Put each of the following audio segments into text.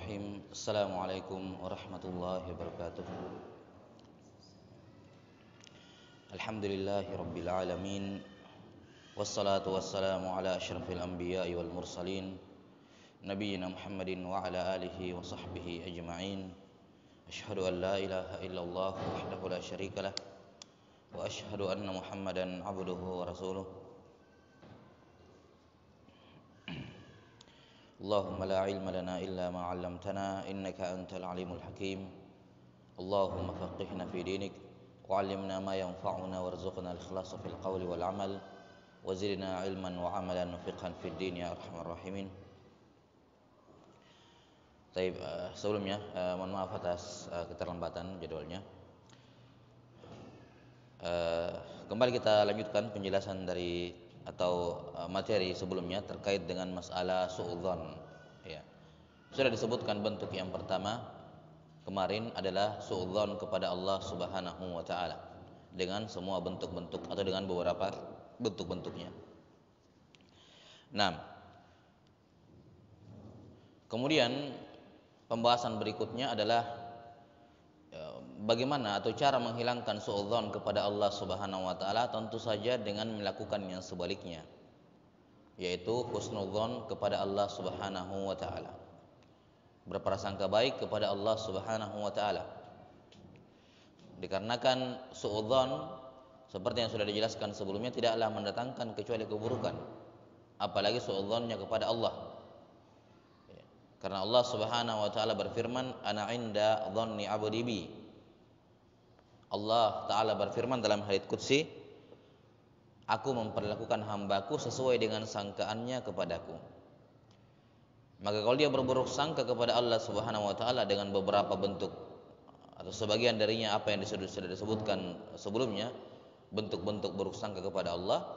Bismillahirrahmanirrahim. Assalamualaikum warahmatullahi wabarakatuh. Alhamdulillahi rabbil alamin. Wassalatu wassalamu ala asyrafil anbiya'i wal mursalin Nabiyyina Muhammadin wa ala alihi wa sahbihi ajma'in. Asyhadu an la ilaha illallah wahdahu la syarikalah wa asyhadu anna Muhammadan abduhu wa rasuluh. Allahumma la ilma lana illa ma 'allamtana innaka antal alimul hakim. Allahumma faqihna fi dinik wa 'allimna ma yanfa'una warzuqna al-ikhlasa fil qawli wal 'amal wa zidna 'ilman wa 'amalan wa fiqhan fid din ya arhamar rahimin. Baik, sebelumnya mohon maaf atas keterlambatan jadwalnya. Kembali kita lanjutkan penjelasan dari atau materi sebelumnya terkait dengan masalah suudzon. Ya. Sudah disebutkan bentuk yang pertama kemarin adalah suudzon kepada Allah Subhanahu wa taala dengan semua bentuk-bentuk atau dengan beberapa bentuk-bentuknya. Nah, kemudian pembahasan berikutnya adalah bagaimana atau cara menghilangkan suudzon kepada Allah Subhanahu wa taala, tentu saja dengan melakukan yang sebaliknya, yaitu husnudzon kepada Allah Subhanahu wa taala. Berprasangka baik kepada Allah Subhanahu wa taala. Dikarenakan suudzon seperti yang sudah dijelaskan sebelumnya tidaklah mendatangkan kecuali keburukan, apalagi suudzonnya kepada Allah. Karena Allah Subhanahu wa taala berfirman, "Ana 'inda dhanni 'abdi bi." Allah taala berfirman dalam hadits qudsi, "Aku memperlakukan hambaku sesuai dengan sangkaannya kepadaku." Maka kalau dia berburuk sangka kepada Allah Subhanahu wa taala dengan beberapa bentuk atau sebagian darinya apa yang sudah disebutkan sebelumnya, bentuk-bentuk buruk sangka kepada Allah,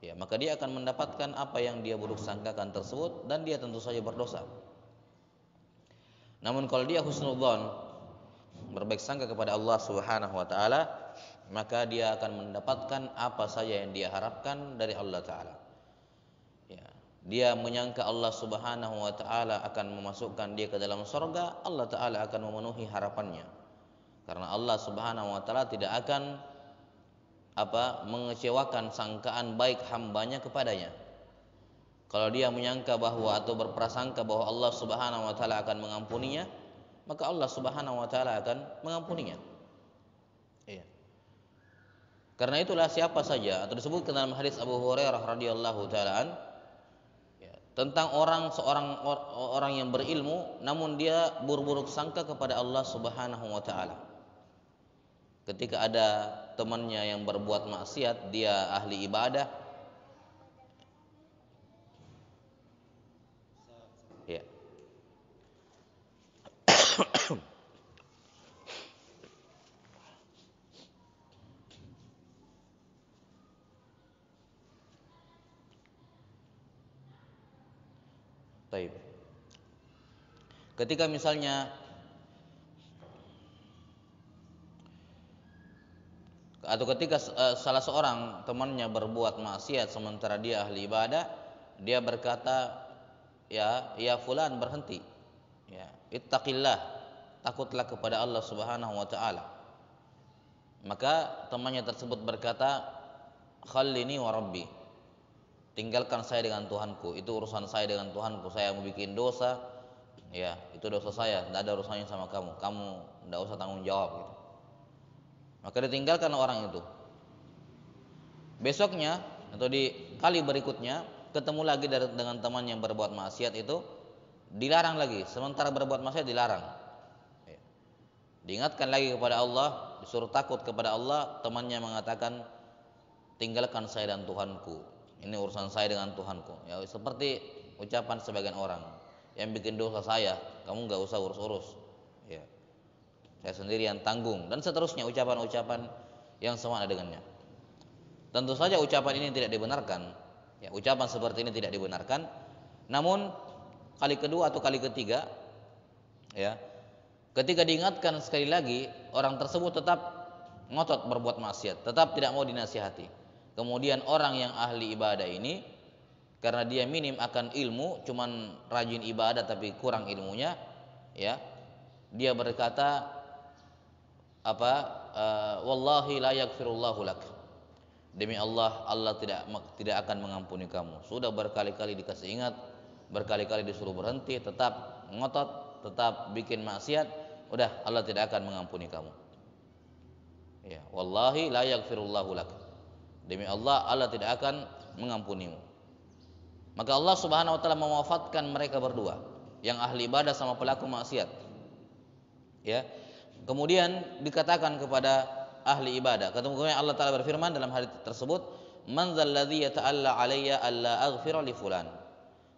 ya maka dia akan mendapatkan apa yang dia buruk sangkakan tersebut dan dia tentu saja berdosa. Namun kalau dia husnudzon, berbaik sangka kepada Allah Subhanahu wa taala, maka dia akan mendapatkan apa saja yang dia harapkan dari Allah taala. Ya, dia menyangka Allah Subhanahu wa taala akan memasukkan dia ke dalam surga, Allah taala akan memenuhi harapannya. Karena Allah Subhanahu wa taala tidak akan mengecewakan sangkaan baik hambanya kepadanya. Kalau dia menyangka bahwa atau berprasangka bahwa Allah Subhanahu wa taala akan mengampuninya, maka Allah Subhanahu wa taala akan mengampuninya. Iya. Karena itulah siapa saja atau disebutkan dalam hadis Abu Hurairah radhiyallahu taala tentang seorang orang yang berilmu namun dia buruk sangka kepada Allah Subhanahu wa taala. Ketika ada temannya yang berbuat maksiat, dia ahli ibadah. Ya. Baik. Ketika misalnya atau ketika salah seorang temannya berbuat maksiat sementara dia ahli ibadah, dia berkata, ya fulan, berhenti. Ya, ittaqillah, takutlah kepada Allah Subhanahu wa taala. Maka temannya tersebut berkata, khallini wa rabbi, tinggalkan saya dengan Tuhanku, itu urusan saya dengan Tuhanku. Saya mau bikin dosa, ya itu dosa saya, tidak ada urusannya sama kamu tidak usah tanggung jawab gitu. Maka ditinggalkan orang itu. Besoknya atau di kali berikutnya ketemu lagi dengan teman yang berbuat maksiat itu, dilarang lagi, sementara berbuat maksiat dilarang. Diingatkan lagi kepada Allah, disuruh takut kepada Allah, temannya mengatakan, tinggalkan saya dan Tuhanku, ini urusan saya dengan Tuhanku. Ya, seperti ucapan sebagian orang, yang bikin dosa saya, kamu nggak usah urus-urus. Ya, saya sendiri yang tanggung, dan seterusnya ucapan-ucapan yang sama dengannya. Tentu saja ucapan ini tidak dibenarkan. Ya, ucapan seperti ini tidak dibenarkan. Namun kali kedua atau kali ketiga, ya, ketika diingatkan sekali lagi, orang tersebut tetap ngotot berbuat maksiat, tetap tidak mau dinasihati. Kemudian orang yang ahli ibadah ini, karena dia minim akan ilmu, cuman rajin ibadah tapi kurang ilmunya, ya, dia berkata apa? Wallahi la yaghfirullahu lak. Demi Allah, Allah tidak akan mengampuni kamu. Sudah berkali-kali dikasih ingat, berkali-kali disuruh berhenti, tetap ngotot, tetap bikin maksiat, udah Allah tidak akan mengampuni kamu. Ya, wallahi la yaghfirullahu lak. Demi Allah, Allah tidak akan mengampunimu. Maka Allah Subhanahu wa taala mewafatkan mereka berdua, yang ahli ibadah sama pelaku maksiat. Ya. Kemudian dikatakan kepada ahli ibadah, kemudian Allah taala berfirman dalam hadis tersebut, "Man dzalladzi yata'alla 'alayya alla aghfira li fulan."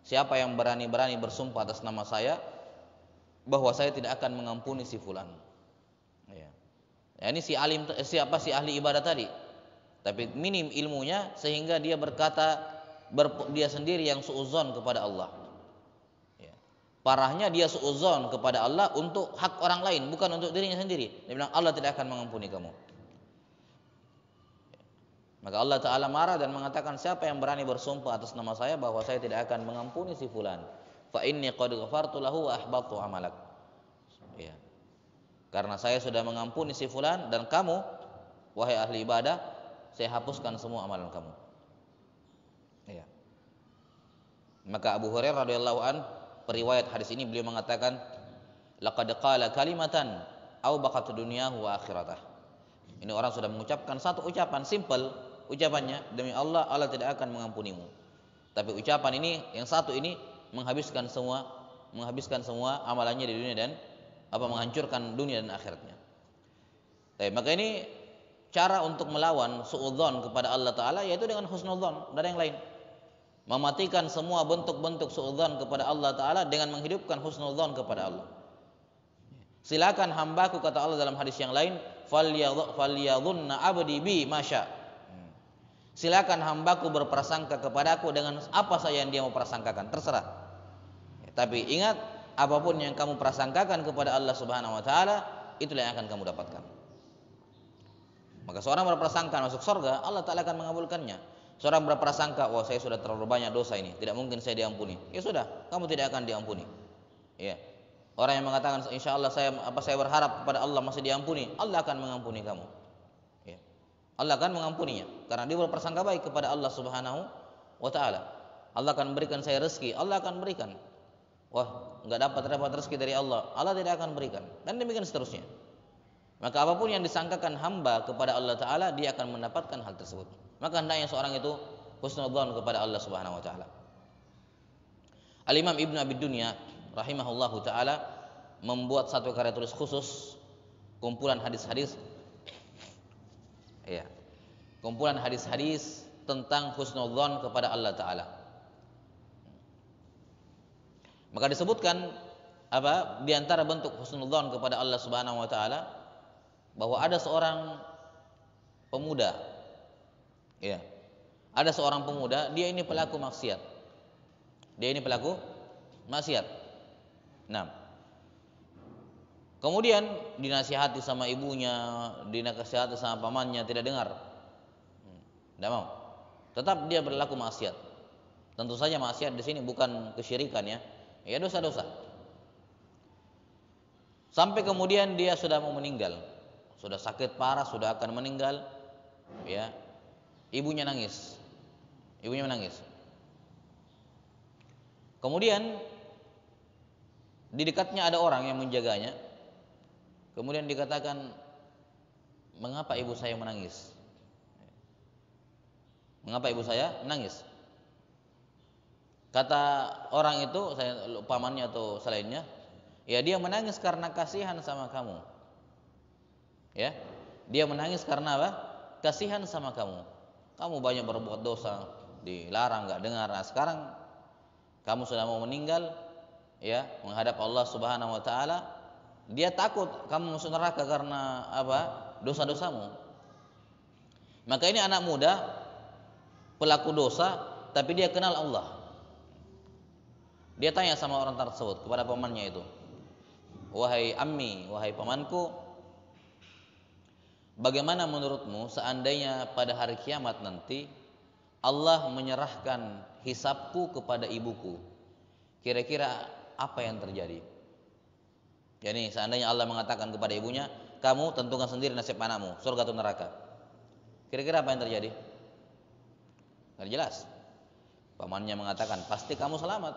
Siapa yang berani-berani bersumpah atas nama saya bahwa saya tidak akan mengampuni si fulan. Ya. Ya, ini si ahli ibadah tadi. Tapi minim ilmunya sehingga dia berkata dia sendiri yang suudzon kepada Allah. Ya. Parahnya dia suudzon kepada Allah untuk hak orang lain, bukan untuk dirinya sendiri. Dia bilang Allah tidak akan mengampuni kamu. Maka Allah Ta'ala marah dan mengatakan, siapa yang berani bersumpah atas nama saya bahwa saya tidak akan mengampuni si fulan, fa inni qad ghafartu lahu wa ahbatu amalak. Ya. Karena saya sudah mengampuni si fulan, dan kamu wahai ahli ibadah, saya hapuskan semua amalan kamu. Ya. Maka Abu Hurairah radhiyallahu an, periwayat hadis ini, beliau mengatakan, laqad qala kalimatan aw baqat dunyahu wa akhiratah. Ini orang sudah mengucapkan satu ucapan simple, ucapannya, demi Allah, Allah tidak akan mengampunimu. Tapi ucapan ini, yang satu ini, menghabiskan semua amalannya di dunia dan menghancurkan dunia dan akhiratnya. Tapi maka ini cara untuk melawan suudzon kepada Allah Ta'ala, yaitu dengan husnudzon, dan yang lain. Mematikan semua bentuk-bentuk suudzon kepada Allah Ta'ala dengan menghidupkan husnudzon kepada Allah. Silakan hambaku, kata Allah dalam hadis yang lain, falyadhunna abdi bi masya. Silakan hambaku berprasangka kepadaku dengan apa saja yang dia mau prasangkakan, terserah. Tapi ingat, apapun yang kamu prasangkakan kepada Allah Subhanahu wa taala, itulah yang akan kamu dapatkan. Maka seorang berprasangka masuk surga, Allah Ta'ala akan mengabulkannya. Seorang berprasangka, wah saya sudah terlalu banyak dosa ini, tidak mungkin saya diampuni. Ya sudah, kamu tidak akan diampuni. Ya. Orang yang mengatakan insya Allah saya berharap kepada Allah masih diampuni, Allah akan mengampuni kamu. Ya. Allah akan mengampuninya karena dia berprasangka baik kepada Allah Subhanahu wa taala. Allah akan berikan saya rezeki, Allah akan berikan. Wah, enggak dapat rezeki dari Allah, Allah tidak akan berikan. Dan demikian seterusnya. Maka apapun yang disangkakan hamba kepada Allah Ta'ala, dia akan mendapatkan hal tersebut. Maka hendaknya seorang itu husnudzon kepada Allah Subhanahu Wa Ta'ala. Al-Imam Ibn Abi Dunya rahimahullahu ta'ala membuat satu karya tulis khusus, kumpulan hadis-hadis, ya, kumpulan hadis-hadis tentang husnudzon kepada Allah Ta'ala. Maka disebutkan di antara bentuk husnudzon kepada Allah Subhanahu Wa Ta'ala, bahwa ada seorang pemuda, ya, ada seorang pemuda, dia ini pelaku maksiat, Nah, kemudian dinasihati sama ibunya, dinasihati sama pamannya, tidak dengar, tidak mau, tetap dia berlaku maksiat. Tentu saja maksiat di sini bukan kesyirikan, ya dosa-dosa. Sampai kemudian dia sudah mau meninggal, sudah sakit parah, sudah akan meninggal, ya. Ibunya menangis. Kemudian di dekatnya ada orang yang menjaganya. Kemudian dikatakan, mengapa ibu saya menangis? Kata orang itu, saya pamannya atau selainnya, ya dia menangis karena kasihan sama kamu. Ya, dia menangis karena apa? Kasihan sama kamu. Kamu banyak berbuat dosa, dilarang, nggak dengar. Nah, sekarang kamu sudah mau meninggal, ya, menghadap Allah Subhanahu wa taala, dia takut kamu masuk neraka karena dosa-dosamu. Maka ini anak muda, pelaku dosa, tapi dia kenal Allah. Dia tanya sama orang tersebut, kepada pamannya itu, wahai ammi, wahai pamanku, bagaimana menurutmu seandainya pada hari kiamat nanti Allah menyerahkan hisabku kepada ibuku, kira-kira apa yang terjadi? Jadi seandainya Allah mengatakan kepada ibunya, kamu tentukan sendiri nasib anakmu, surga atau neraka. Kira-kira apa yang terjadi? Nggak jelas. Pamannya mengatakan, pasti kamu selamat.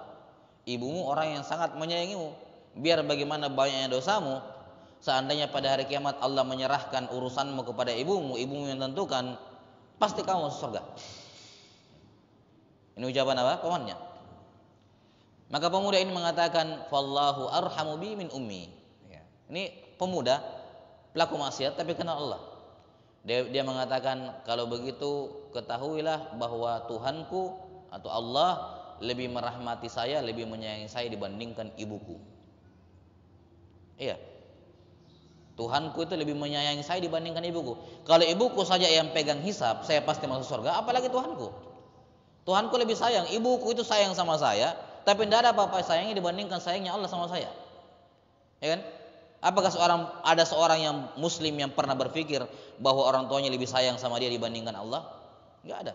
Ibumu orang yang sangat menyayangimu. Biar bagaimana banyaknya dosamu, seandainya pada hari kiamat Allah menyerahkan urusanmu kepada ibumu, ibumu yang tentukan, pasti kamu masuk surga. Ini ucapan apa? Pamannya. Maka pemuda ini mengatakan, "Fallahu arhamu bi min ummi." Ya. Ini pemuda pelaku maksiat tapi kenal Allah. Dia mengatakan, kalau begitu ketahuilah bahwa Tuhanku atau Allah lebih merahmati saya, lebih menyayangi saya dibandingkan ibuku. Iya. Tuhanku itu lebih menyayangi saya dibandingkan ibuku. Kalau ibuku saja yang pegang hisab, saya pasti masuk surga, apalagi Tuhanku. Tuhanku lebih sayang, ibuku itu sayang sama saya, tapi tidak ada apa-apa sayangnya dibandingkan sayangnya Allah sama saya. Ya kan? Apakah ada seorang yang muslim yang pernah berpikir bahwa orang tuanya lebih sayang sama dia dibandingkan Allah? Enggak ada.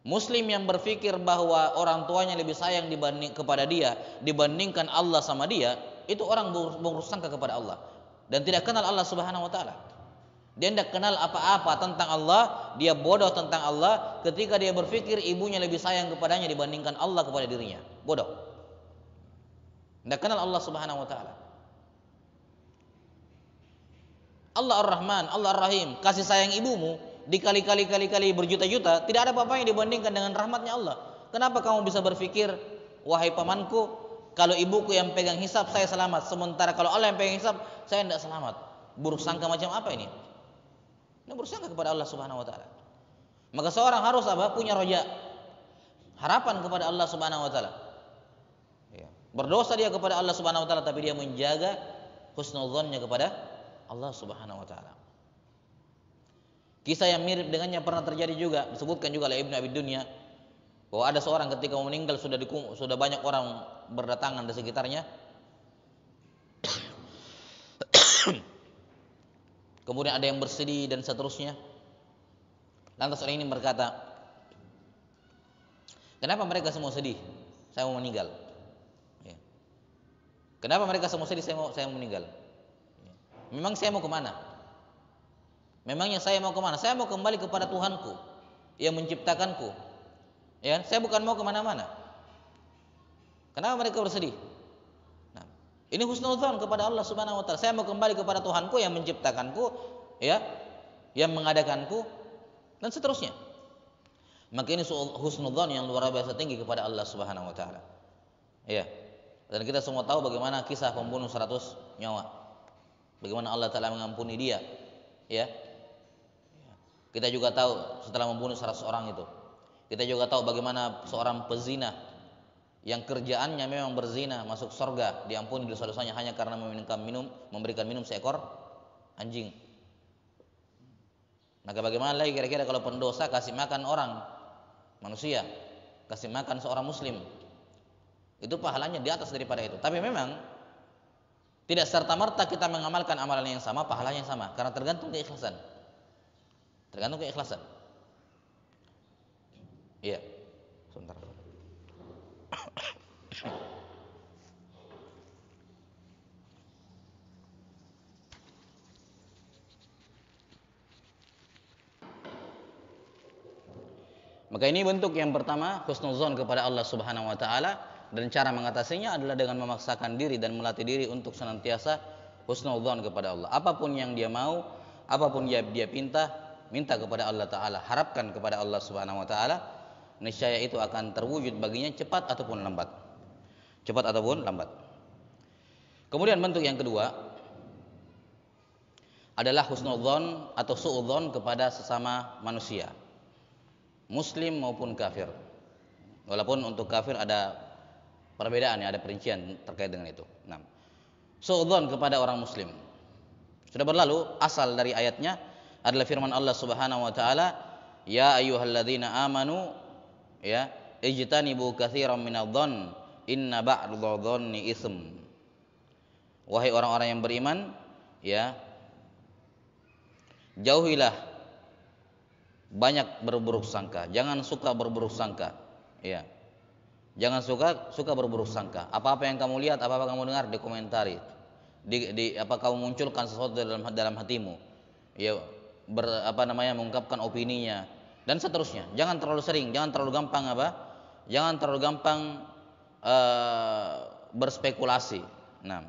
Muslim yang berpikir bahwa orang tuanya lebih sayang kepada dia dibandingkan Allah sama dia, itu orang buruk sangka kepada Allah dan tidak kenal Allah Subhanahu wa taala. Dia tidak kenal apa-apa tentang Allah, dia bodoh tentang Allah ketika dia berpikir ibunya lebih sayang kepadanya dibandingkan Allah kepada dirinya. Bodoh. Tidak kenal Allah Subhanahu wa taala. Allah Ar-Rahman, Allah Ar-Rahim, kasih sayang ibumu dikali-kali berjuta-juta, tidak ada apa-apa yang dibandingkan dengan rahmatnya Allah. Kenapa kamu bisa berpikir, wahai pamanku, kalau ibuku yang pegang hisab saya selamat, sementara kalau Allah yang pegang hisab saya tidak selamat? Buruk sangka macam apa ini? Ini buruk sangka kepada Allah Subhanahu wa taala. Maka seorang harus apa? Punya roja, harapan kepada Allah Subhanahu wa taala. Ya. Berdosa dia kepada Allah Subhanahu wa taala, tapi dia menjaga husnudzonnya kepada Allah Subhanahu wa taala. Kisah yang mirip dengannya pernah terjadi juga, disebutkan juga oleh Ibnu Abi Dunya, bahwa ada seorang ketika mau meninggal sudah banyak orang berdatangan di sekitarnya. Kemudian ada yang bersedih dan seterusnya. Lantas orang ini berkata, kenapa mereka semua sedih? Saya mau meninggal. Ya. Kenapa mereka semua sedih? Saya mau meninggal. Ya. Memang saya mau kemana? Memangnya saya mau kemana? Saya mau kembali kepada Tuhanku yang menciptakanku. Ya, saya bukan mau kemana-mana. Kenapa mereka bersedih? Nah, ini husnudzon kepada Allah Subhanahu wa taala. Saya mau kembali kepada Tuhanku yang menciptakanku, ya, yang mengadakanku dan seterusnya. Maka ini husnudzon yang luar biasa tinggi kepada Allah Subhanahu wa taala. Ya. Dan kita semua tahu bagaimana kisah pembunuh 100 nyawa. Bagaimana Allah taala mengampuni dia. Ya. Kita juga tahu setelah membunuh 100 orang itu. Kita juga tahu bagaimana seorang pezina yang kerjaannya memang berzina masuk surga, diampuni dosa-dosanya hanya karena memberikan minum seekor anjing. Maka bagaimana lagi kira-kira kalau pendosa kasih makan orang manusia, kasih makan seorang muslim, itu pahalanya di atas daripada itu. Tapi memang tidak serta-merta kita mengamalkan amalan yang sama, pahalanya yang sama, karena tergantung keikhlasan. Tergantung keikhlasan. Iya. Sebentar. Maka ini bentuk yang pertama, husnuzon kepada Allah Subhanahu wa taala, dan cara mengatasinya adalah dengan memaksakan diri dan melatih diri untuk senantiasa husnuzon kepada Allah. Apapun yang dia mau, apapun dia minta kepada Allah taala, harapkan kepada Allah Subhanahu wa taala, niscaya itu akan terwujud baginya cepat ataupun lambat. Cepat ataupun lambat. Kemudian bentuk yang kedua adalah husnuzon atau suudzon kepada sesama manusia, muslim maupun kafir. Walaupun untuk kafir ada perbedaan, ada perincian terkait dengan itu. Nah, suudzon kepada orang muslim. Sudah berlalu asal dari ayatnya adalah firman Allah Subhanahu wa taala, ya ayyuhalladzina amanu, ya, ijtanibu katsiran minadh-dhonn inna ba'dadh-dhonni itsm. Wahai orang-orang yang beriman, ya, jauhilah banyak berburuk sangka. Jangan suka berburuk sangka. Ya. Jangan suka berburuk sangka. Apa-apa yang kamu lihat, apa-apa kamu dengar, dikomentari. Kamu munculkan sesuatu dalam hatimu, ya mengungkapkan opininya dan seterusnya. Jangan terlalu sering, jangan terlalu gampang Jangan terlalu gampang berspekulasi. Nah,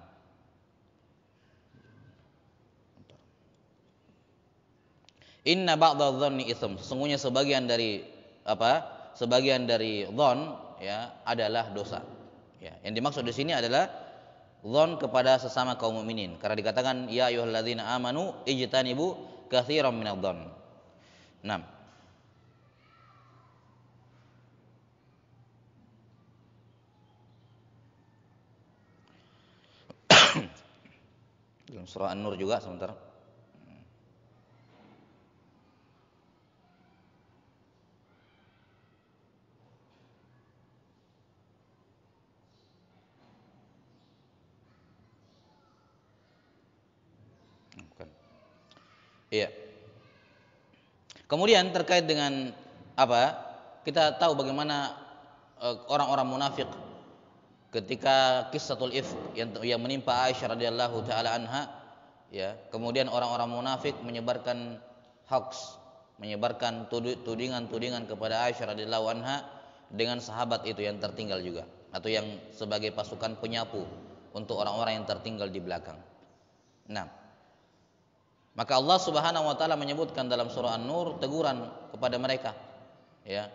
inna ba'dadh-dhanni itsm, sesungguhnya sebagian dari dhon ya adalah dosa. Ya, yang dimaksud di sini adalah dhon kepada sesama kaum mukminin, karena dikatakan ya ayyuhalladzina amanu ijtanibu katsiran minadh-dhon. Nah, dalam surah An-Nur juga sebentar. Iya. Kemudian terkait dengan kita tahu bagaimana orang-orang munafik ketika kisahul ifk yang menimpa Aisyah radhiyallahu taala anha, ya. Kemudian orang-orang munafik menyebarkan hoax, menyebarkan tudingan-tudingan kepada Aisyah radhiyallahu anha dengan sahabat itu yang tertinggal juga, atau yang sebagai pasukan penyapu untuk orang-orang yang tertinggal di belakang. Nah, maka Allah Subhanahu wa taala menyebutkan dalam surah An-Nur teguran kepada mereka. Ya.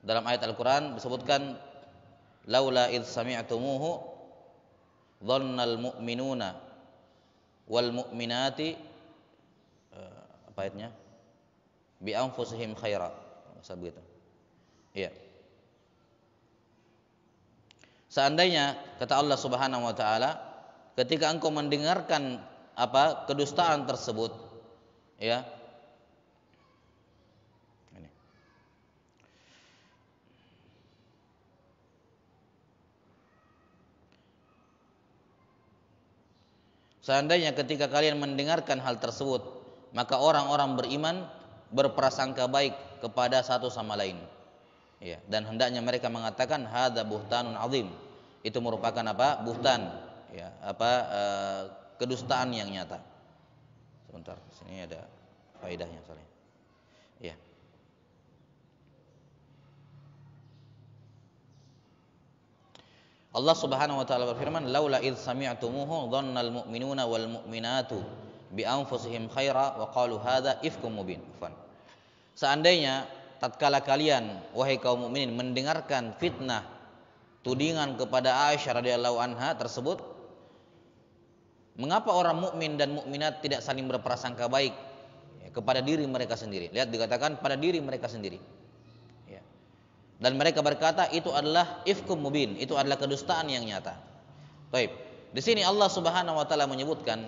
Dalam ayat Al-Qur'an disebutkan laula id sami'tumuhu dhannal mu'minuna wal mu'minati apa ayatnya? Bi anfusihim khaira. Begitu. Iya. Seandainya kata Allah Subhanahu wa taala, ketika engkau mendengarkan kedustaan tersebut, ya. Ini. Seandainya ketika kalian mendengarkan hal tersebut, maka orang-orang beriman berprasangka baik kepada satu sama lain. Ya, dan hendaknya mereka mengatakan hadza buhtanun azim. Itu merupakan buhtan, ya, kedustaan yang nyata. Sebentar, sini ada faedahnya soalnya. Ya. Allah Subhanahu wa taala berfirman, "Laula id sami'tumuhu dhannal mu'minuna wal mu'minatu bi anfusihim khaira wa qalu hadza ifkum mubin." Seandainya tatkala kalian wahai kaum mukminin mendengarkan fitnah tudingan kepada Aisyah radhiyallahu anha tersebut, mengapa orang mukmin dan mukminat tidak saling berprasangka baik kepada diri mereka sendiri? Lihat dikatakan pada diri mereka sendiri. Ya. Dan mereka berkata itu adalah ifkum mubin, itu adalah kedustaan yang nyata. Baik. Di sini Allah Subhanahu wa taala menyebutkan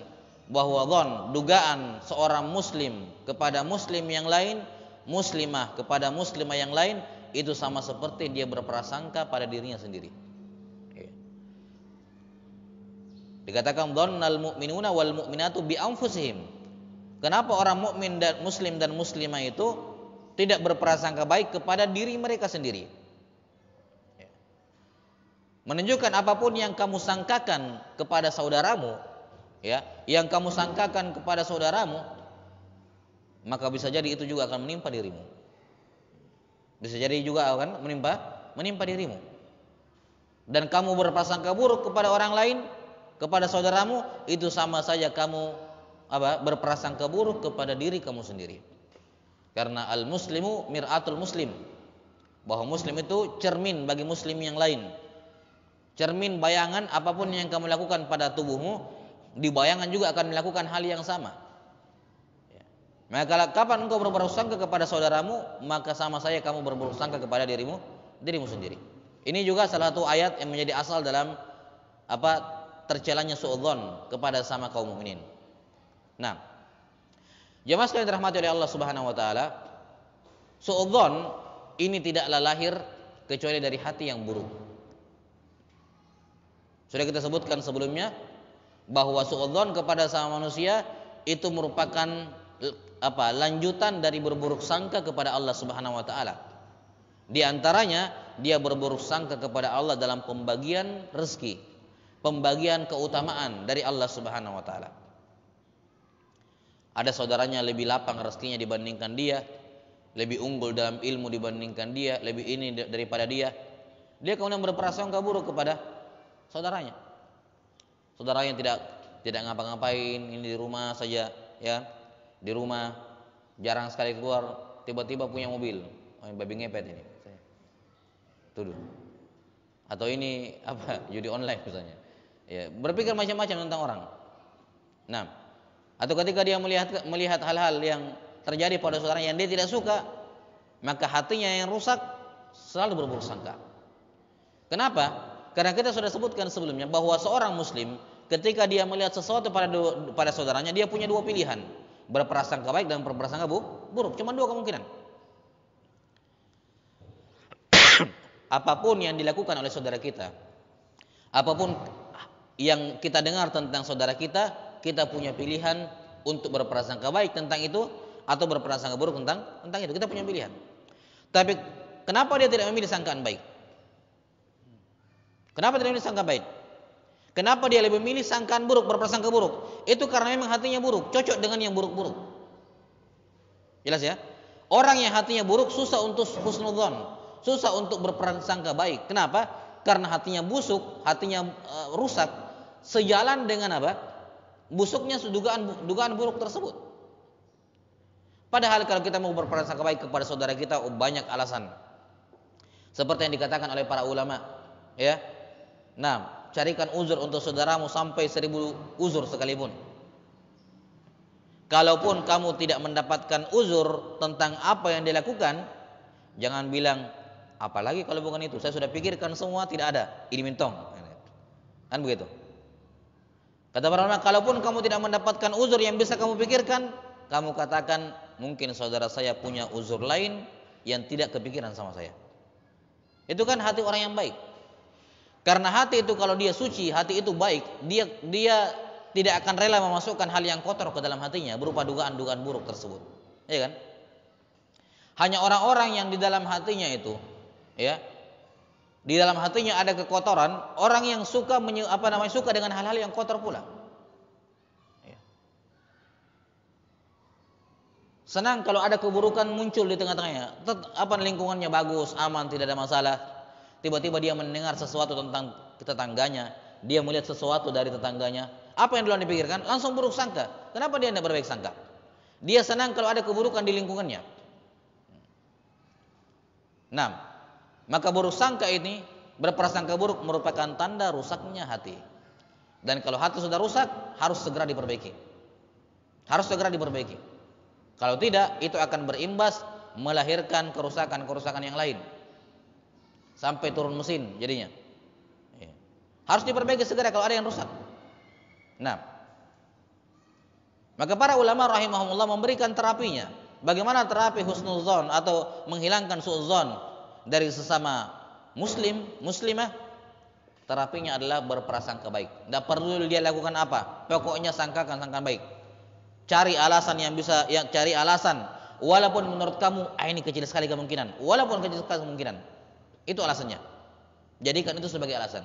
bahwa dhon, dugaan seorang muslim kepada muslim yang lain, muslimah kepada muslimah yang lain, itu sama seperti dia berprasangka pada dirinya sendiri. Dikatakan dhannal mu'minuna wal mu'minatu bi anfusihim. Kenapa orang mukmin dan muslimah itu tidak berprasangka baik kepada diri mereka sendiri? Menunjukkan apapun yang kamu sangkakan kepada saudaramu, ya, yang kamu sangkakan kepada saudaramu, maka bisa jadi itu juga akan menimpa dirimu. Bisa jadi juga akan menimpa dirimu. Dan kamu berprasangka buruk kepada orang lain, kepada saudaramu, itu sama saja kamu berprasangka buruk kepada diri kamu sendiri. Karena al-muslimu mir'atul muslim, bahwa muslim itu cermin bagi muslim yang lain. Cermin bayangan apapun yang kamu lakukan pada tubuhmu, di bayangan juga akan melakukan hal yang sama. Maka kapan engkau berburuk sangka kepada saudaramu, maka sama saja kamu berburuk sangka kepada dirimu sendiri. Ini juga salah satu ayat yang menjadi asal dalam tercelanya suudzon kepada sama kaum mukminin. Nah, jemaah sekalian dirahmati oleh Allah Subhanahu wa taala, suudzon ini tidaklah lahir kecuali dari hati yang buruk. Sudah kita sebutkan sebelumnya bahwa suudzon kepada sama manusia itu merupakan lanjutan dari berburuk sangka kepada Allah Subhanahu wa taala. Di antaranya dia berburuk sangka kepada Allah dalam pembagian rezeki. pembagian keutamaan dari Allah Subhanahu wa taala. Ada saudaranya lebih lapang rezekinya dibandingkan dia, lebih unggul dalam ilmu dibandingkan dia, lebih ini daripada dia. Dia kemudian berprasangka buruk kepada saudaranya. Saudaranya tidak ngapa-ngapain, ini di rumah saja, ya. Di rumah jarang sekali keluar, tiba-tiba punya mobil. Oh, yang babi ngepet ini. Tuduh. Atau ini apa? Judi online misalnya. Ya, berpikir macam-macam tentang orang. Nah, atau ketika dia melihat hal-hal yang terjadi pada saudaranya yang dia tidak suka, maka hatinya yang rusak selalu berburuk sangka. Kenapa? Karena kita sudah sebutkan sebelumnya bahwa seorang muslim ketika dia melihat sesuatu pada saudaranya, dia punya dua pilihan, berprasangka baik dan berprasangka buruk. Cuma dua kemungkinan. Apapun yang dilakukan oleh saudara kita, apapun yang kita dengar tentang saudara kita, kita punya pilihan untuk berprasangka baik tentang itu atau berprasangka buruk tentang itu. Kita punya pilihan. Tapi kenapa dia tidak memilih sangkaan baik? Kenapa tidak memilih sangkaan baik? Kenapa dia lebih memilih sangkaan buruk, berprasangka buruk? Itu karena memang hatinya buruk, cocok dengan yang buruk-buruk. Jelas ya? Orang yang hatinya buruk susah untuk husnudzon, susah untuk berprasangka baik. Kenapa? Karena hatinya busuk, hatinya rusak, sejalan dengan apa? Busuknya dugaan buruk tersebut. Padahal kalau kita mau berprasangka baik kepada saudara kita, banyak alasan. Seperti yang dikatakan oleh para ulama, ya. Nah, carikan uzur untuk saudaramu sampai 1000 uzur sekalipun. Kalaupun kamu tidak mendapatkan uzur tentang apa yang dilakukan, jangan bilang, apalagi kalau bukan itu, saya sudah pikirkan semua, tidak ada, ini mintong. Kan begitu. Kata para ulama, kalaupun kamu tidak mendapatkan uzur yang bisa kamu pikirkan, kamu katakan, mungkin saudara saya punya uzur lain yang tidak kepikiran sama saya. Itu kan hati orang yang baik. Karena hati itu kalau dia suci, hati itu baik, dia tidak akan rela memasukkan hal yang kotor ke dalam hatinya berupa dugaan-dugaan buruk tersebut. Ya kan? Hanya orang-orang yang di dalam hatinya itu, ya, di dalam hatinya ada kekotoran, orang yang suka suka dengan hal-hal yang kotor pula. Ya. Senang kalau ada keburukan muncul di tengah-tengahnya, lingkungannya bagus, aman, tidak ada masalah. Tiba-tiba dia mendengar sesuatu tentang tetangganya, dia melihat sesuatu dari tetangganya. Apa yang duluan dipikirkan? Langsung buruk sangka. Kenapa dia tidak berbaik sangka? Dia senang kalau ada keburukan di lingkungannya. Nah, maka buruk sangka ini, berprasangka buruk merupakan tanda rusaknya hati. Dan kalau hati sudah rusak, harus segera diperbaiki. Harus segera diperbaiki. Kalau tidak, itu akan berimbas melahirkan kerusakan-kerusakan yang lain. Sampai turun mesin jadinya. Harus diperbaiki segera kalau ada yang rusak. Nah, maka para ulama rahimahumullah memberikan terapinya. Bagaimana terapi husnuzon atau menghilangkan suudzon dari sesama muslim, muslimah? Terapinya adalah berprasangka baik. Tidak perlu dia lakukan apa, pokoknya sangkakan baik. Cari alasan cari alasan. Walaupun menurut kamu ini kecil sekali kemungkinan, walaupun kecil sekali kemungkinan. Itu alasannya. Jadikan itu sebagai alasan.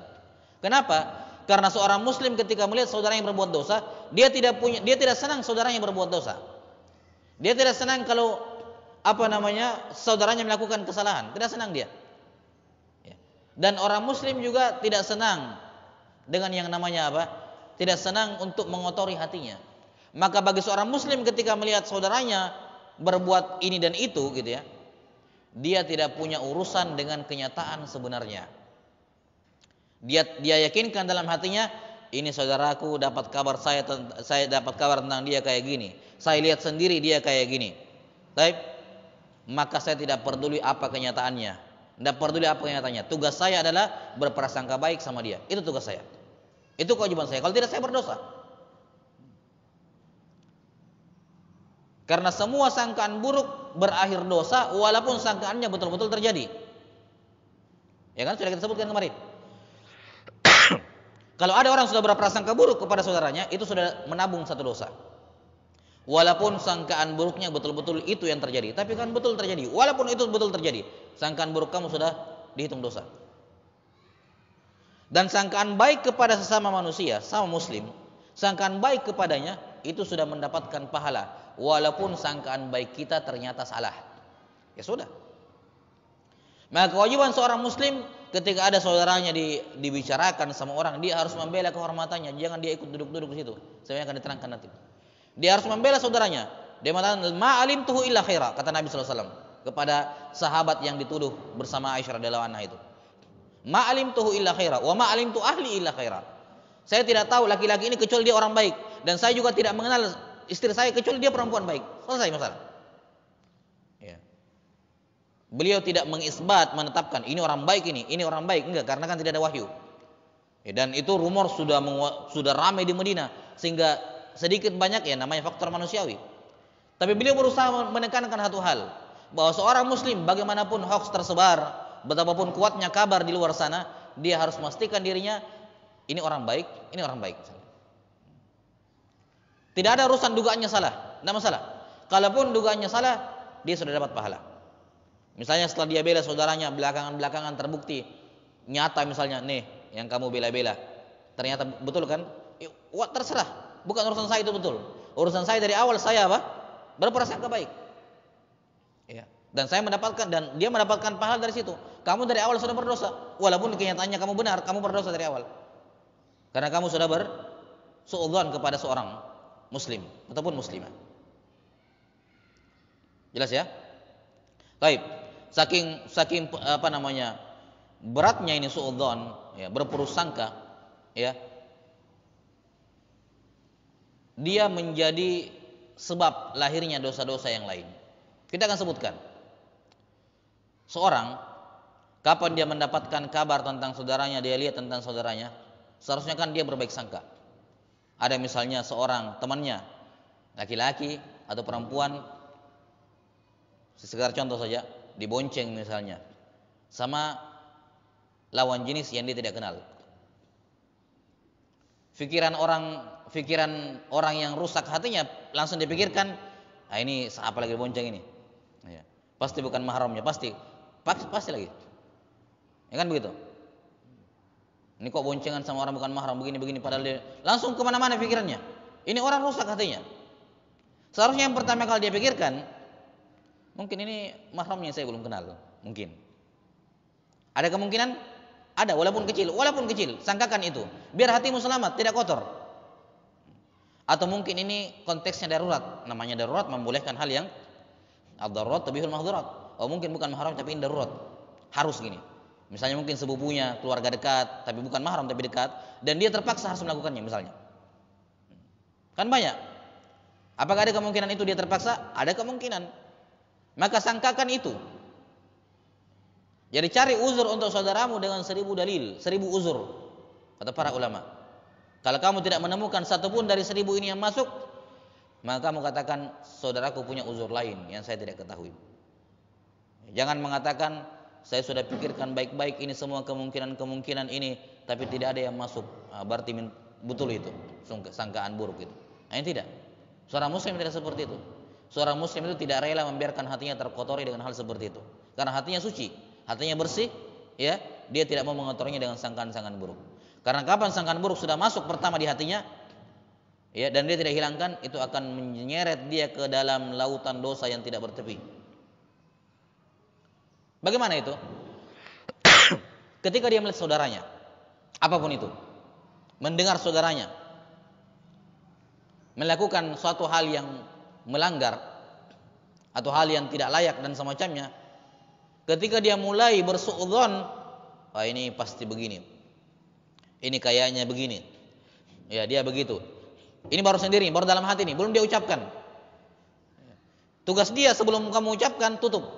Kenapa? Karena seorang muslim ketika melihat saudaranya yang berbuat dosa, dia tidak senang saudaranya berbuat dosa. Dia tidak senang kalau saudaranya melakukan kesalahan, tidak senang dia. Dan orang muslim juga tidak senang dengan yang namanya tidak senang untuk mengotori hatinya. Maka bagi seorang muslim ketika melihat saudaranya berbuat ini dan itu gitu ya, dia tidak punya urusan dengan kenyataan sebenarnya. Dia yakinkan dalam hatinya, ini saudaraku dapat kabar saya dapat kabar tentang dia kayak gini. Saya lihat sendiri dia kayak gini. Baik, maka saya tidak peduli apa kenyataannya. Tidak peduli apa kenyataannya. Tugas saya adalah berprasangka baik sama dia. Itu tugas saya. Itu kewajiban saya. Kalau tidak saya berdosa. Karena semua sangkaan buruk berakhir dosa walaupun sangkaannya betul-betul terjadi. Ya kan sudah kita sebutkan kemarin. Kalau ada orang sudah berprasangka buruk kepada saudaranya, itu sudah menabung satu dosa. Walaupun sangkaan buruknya betul-betul itu yang terjadi, tapi kan betul terjadi. Walaupun itu betul terjadi, sangkaan buruk kamu sudah dihitung dosa. Dan sangkaan baik kepada sesama manusia, sama muslim, sangkaan baik kepadanya itu sudah mendapatkan pahala, walaupun sangkaan baik kita ternyata salah. Ya sudah. Maka kewajiban seorang muslim ketika ada saudaranya dibicarakan sama orang, dia harus membela kehormatannya, jangan dia ikut duduk-duduk di situ. Saya akan diterangkan nanti. Dia harus membela saudaranya. Dia mengatakan ma'alimtuhu illa khaira, kata Nabi sallallahu alaihi wasallam kepada sahabat yang dituduh bersama Aisyah radhiyallahu anha itu. Ma'alimtuhu illa khaira wa ma'alimtu ahli illa khaira. Saya tidak tahu laki-laki ini kecuali dia orang baik, dan saya juga tidak mengenal istri saya kecuali dia perempuan baik. Selesai masalah. Ya. Beliau tidak mengisbat, menetapkan ini orang baik, ini orang baik, enggak, karena kan tidak ada wahyu. Ya, dan itu rumor sudah ramai di Madinah, sehingga sedikit banyak ya namanya faktor manusiawi. Tapi beliau berusaha menekankan satu hal, bahwa seorang muslim bagaimanapun hoax tersebar, betapapun kuatnya kabar di luar sana, dia harus memastikan dirinya ini orang baik, ini orang baik. Tidak ada urusan dugaannya salah, tidak masalah. Kalaupun dugaannya salah, dia sudah dapat pahala. Misalnya setelah dia bela saudaranya, belakangan terbukti nyata misalnya, nih yang kamu bela-bela ternyata betul kan? Wah, terserah, bukan urusan saya itu betul. Urusan saya dari awal saya apa? Berprasangka baik. Ya. Dan saya mendapatkan, dan dia mendapatkan pahala dari situ. Kamu dari awal sudah berdosa, walaupun kenyataannya kamu benar, kamu berdosa dari awal. Karena kamu sudah bersuudzon kepada seorang muslim ataupun muslimah. Jelas ya? Baik. Saking apa namanya? Beratnya ini suudzon, ya, berprasangka, ya. Dia menjadi sebab lahirnya dosa-dosa yang lain. Kita akan sebutkan. Seorang kapan dia mendapatkan kabar tentang saudaranya, dia lihat tentang saudaranya, seharusnya kan dia berbaik sangka. Ada misalnya seorang temannya, laki-laki atau perempuan, sekedar contoh saja, dibonceng misalnya sama lawan jenis yang dia tidak kenal. Pikiran orang yang rusak hatinya langsung dipikirkan, ini apa lagi bonceng ini? Ya. Pasti bukan mahramnya, pasti lagi. Ya kan begitu? Ini kok boncengan sama orang bukan mahram begini padahal dia langsung kemana-mana pikirannya. Ini orang rusak hatinya. Seharusnya yang pertama kali dia pikirkan, mungkin ini mahramnya saya belum kenal, mungkin. Ada kemungkinan? Ada, walaupun kecil, sangkakan itu, biar hatimu selamat, tidak kotor. Atau mungkin ini konteksnya darurat, namanya darurat membolehkan hal yang ad-darurat tabihul mahdurat. Oh mungkin bukan mahram tapi ini darurat, harus gini. Misalnya mungkin sepupunya, keluarga dekat, tapi bukan mahram tapi dekat, dan dia terpaksa harus melakukannya misalnya. Kan banyak. Apakah ada kemungkinan itu dia terpaksa? Ada kemungkinan. Maka sangkakan itu. Jadi cari uzur untuk saudaramu dengan 1000 dalil, 1000 uzur, kata para ulama. Kalau kamu tidak menemukan satupun dari 1000 ini yang masuk, maka kamu katakan saudaraku punya uzur lain yang saya tidak ketahui. Jangan mengatakan saya sudah pikirkan baik-baik ini semua kemungkinan ini, tapi tidak ada yang masuk. Berarti betul itu, sangkaan buruk itu. Ini tidak. Seorang muslim tidak seperti itu. Seorang muslim itu tidak rela membiarkan hatinya terkotori dengan hal seperti itu. Karena hatinya suci. Hatinya bersih, ya, dia tidak mau mengotorinya dengan sangkaan-sangkaan buruk. Karena kapan sangkaan buruk sudah masuk pertama di hatinya, ya, dan dia tidak hilangkan, itu akan menyeret dia ke dalam lautan dosa yang tidak bertepi. Bagaimana itu? Ketika dia melihat saudaranya, apapun itu, mendengar saudaranya melakukan suatu hal yang melanggar atau hal yang tidak layak dan semacamnya, ketika dia mulai bersuudzon, ini pasti begini, ini kayaknya begini, ya dia begitu. Ini baru sendiri, baru dalam hati ini, belum dia ucapkan. Tugas dia sebelum kamu ucapkan, tutup,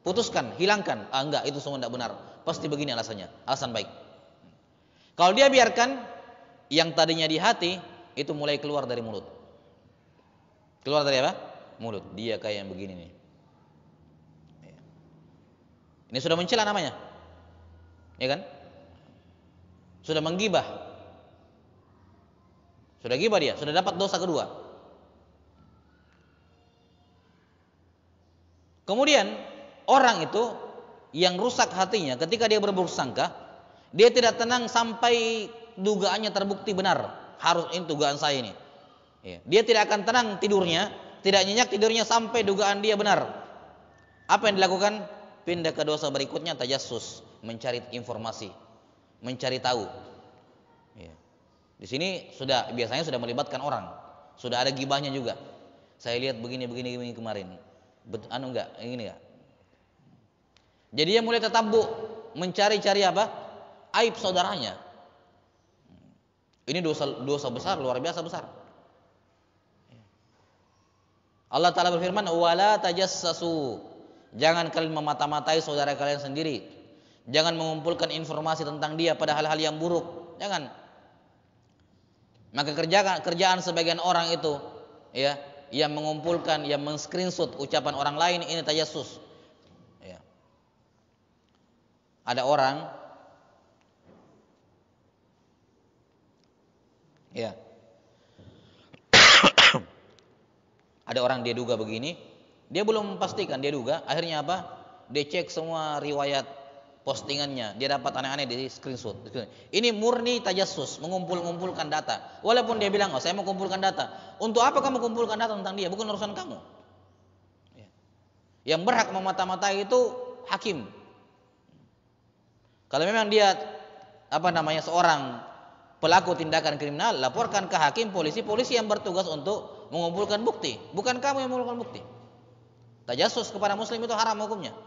putuskan, hilangkan. Enggak, itu semua tidak benar. Pasti begini alasannya, alasan baik. Kalau dia biarkan, yang tadinya di hati itu mulai keluar dari mulut. Keluar dari apa? Mulut. Dia kayak yang begini nih. Ini sudah mencela namanya, ya kan? Sudah menggibah, sudah gibah dia, sudah dapat dosa kedua. Kemudian orang itu yang rusak hatinya ketika dia berburuk sangka, Dia tidak tenang sampai dugaannya terbukti benar. Harus ini dugaan saya ini. Ya. Dia tidak akan tenang tidurnya, tidak nyenyak tidurnya sampai dugaan dia benar. Apa yang dilakukan? Pindah ke dosa berikutnya, tajassus, mencari informasi, mencari tahu. Ya. Di sini biasanya sudah melibatkan orang, sudah ada gibahnya juga. Saya lihat begini kemarin. Ini enggak. Jadi dia mulai tatabbu, mencari-cari apa? Aib saudaranya. Ini dosa besar, luar biasa besar. Allah Ta'ala berfirman, wala tajassasu. Jangan kalian memata-matai saudara kalian sendiri. Jangan mengumpulkan informasi tentang dia pada hal-hal yang buruk. Jangan. Maka kerjaan sebagian orang itu, ya, yang mengumpulkan, yang men-screenshot ucapan orang lain, ini tajassus. Ya. Ada orang, ya, ada orang dia duga begini, dia belum memastikan, dia duga, akhirnya apa? Dia cek semua riwayat postingannya, dia dapat aneh-aneh di screenshot. Ini murni tajassus, mengumpulkan data. Walaupun dia bilang, saya mau kumpulkan data. Untuk apa kamu kumpulkan data tentang dia? Bukan urusan kamu. Yang berhak memata-matai itu hakim. Kalau memang dia seorang pelaku tindakan kriminal, laporkan ke hakim, polisi yang bertugas untuk mengumpulkan bukti, bukan kamu yang mengumpulkan bukti. Tajassus kepada muslim itu haram hukumnya.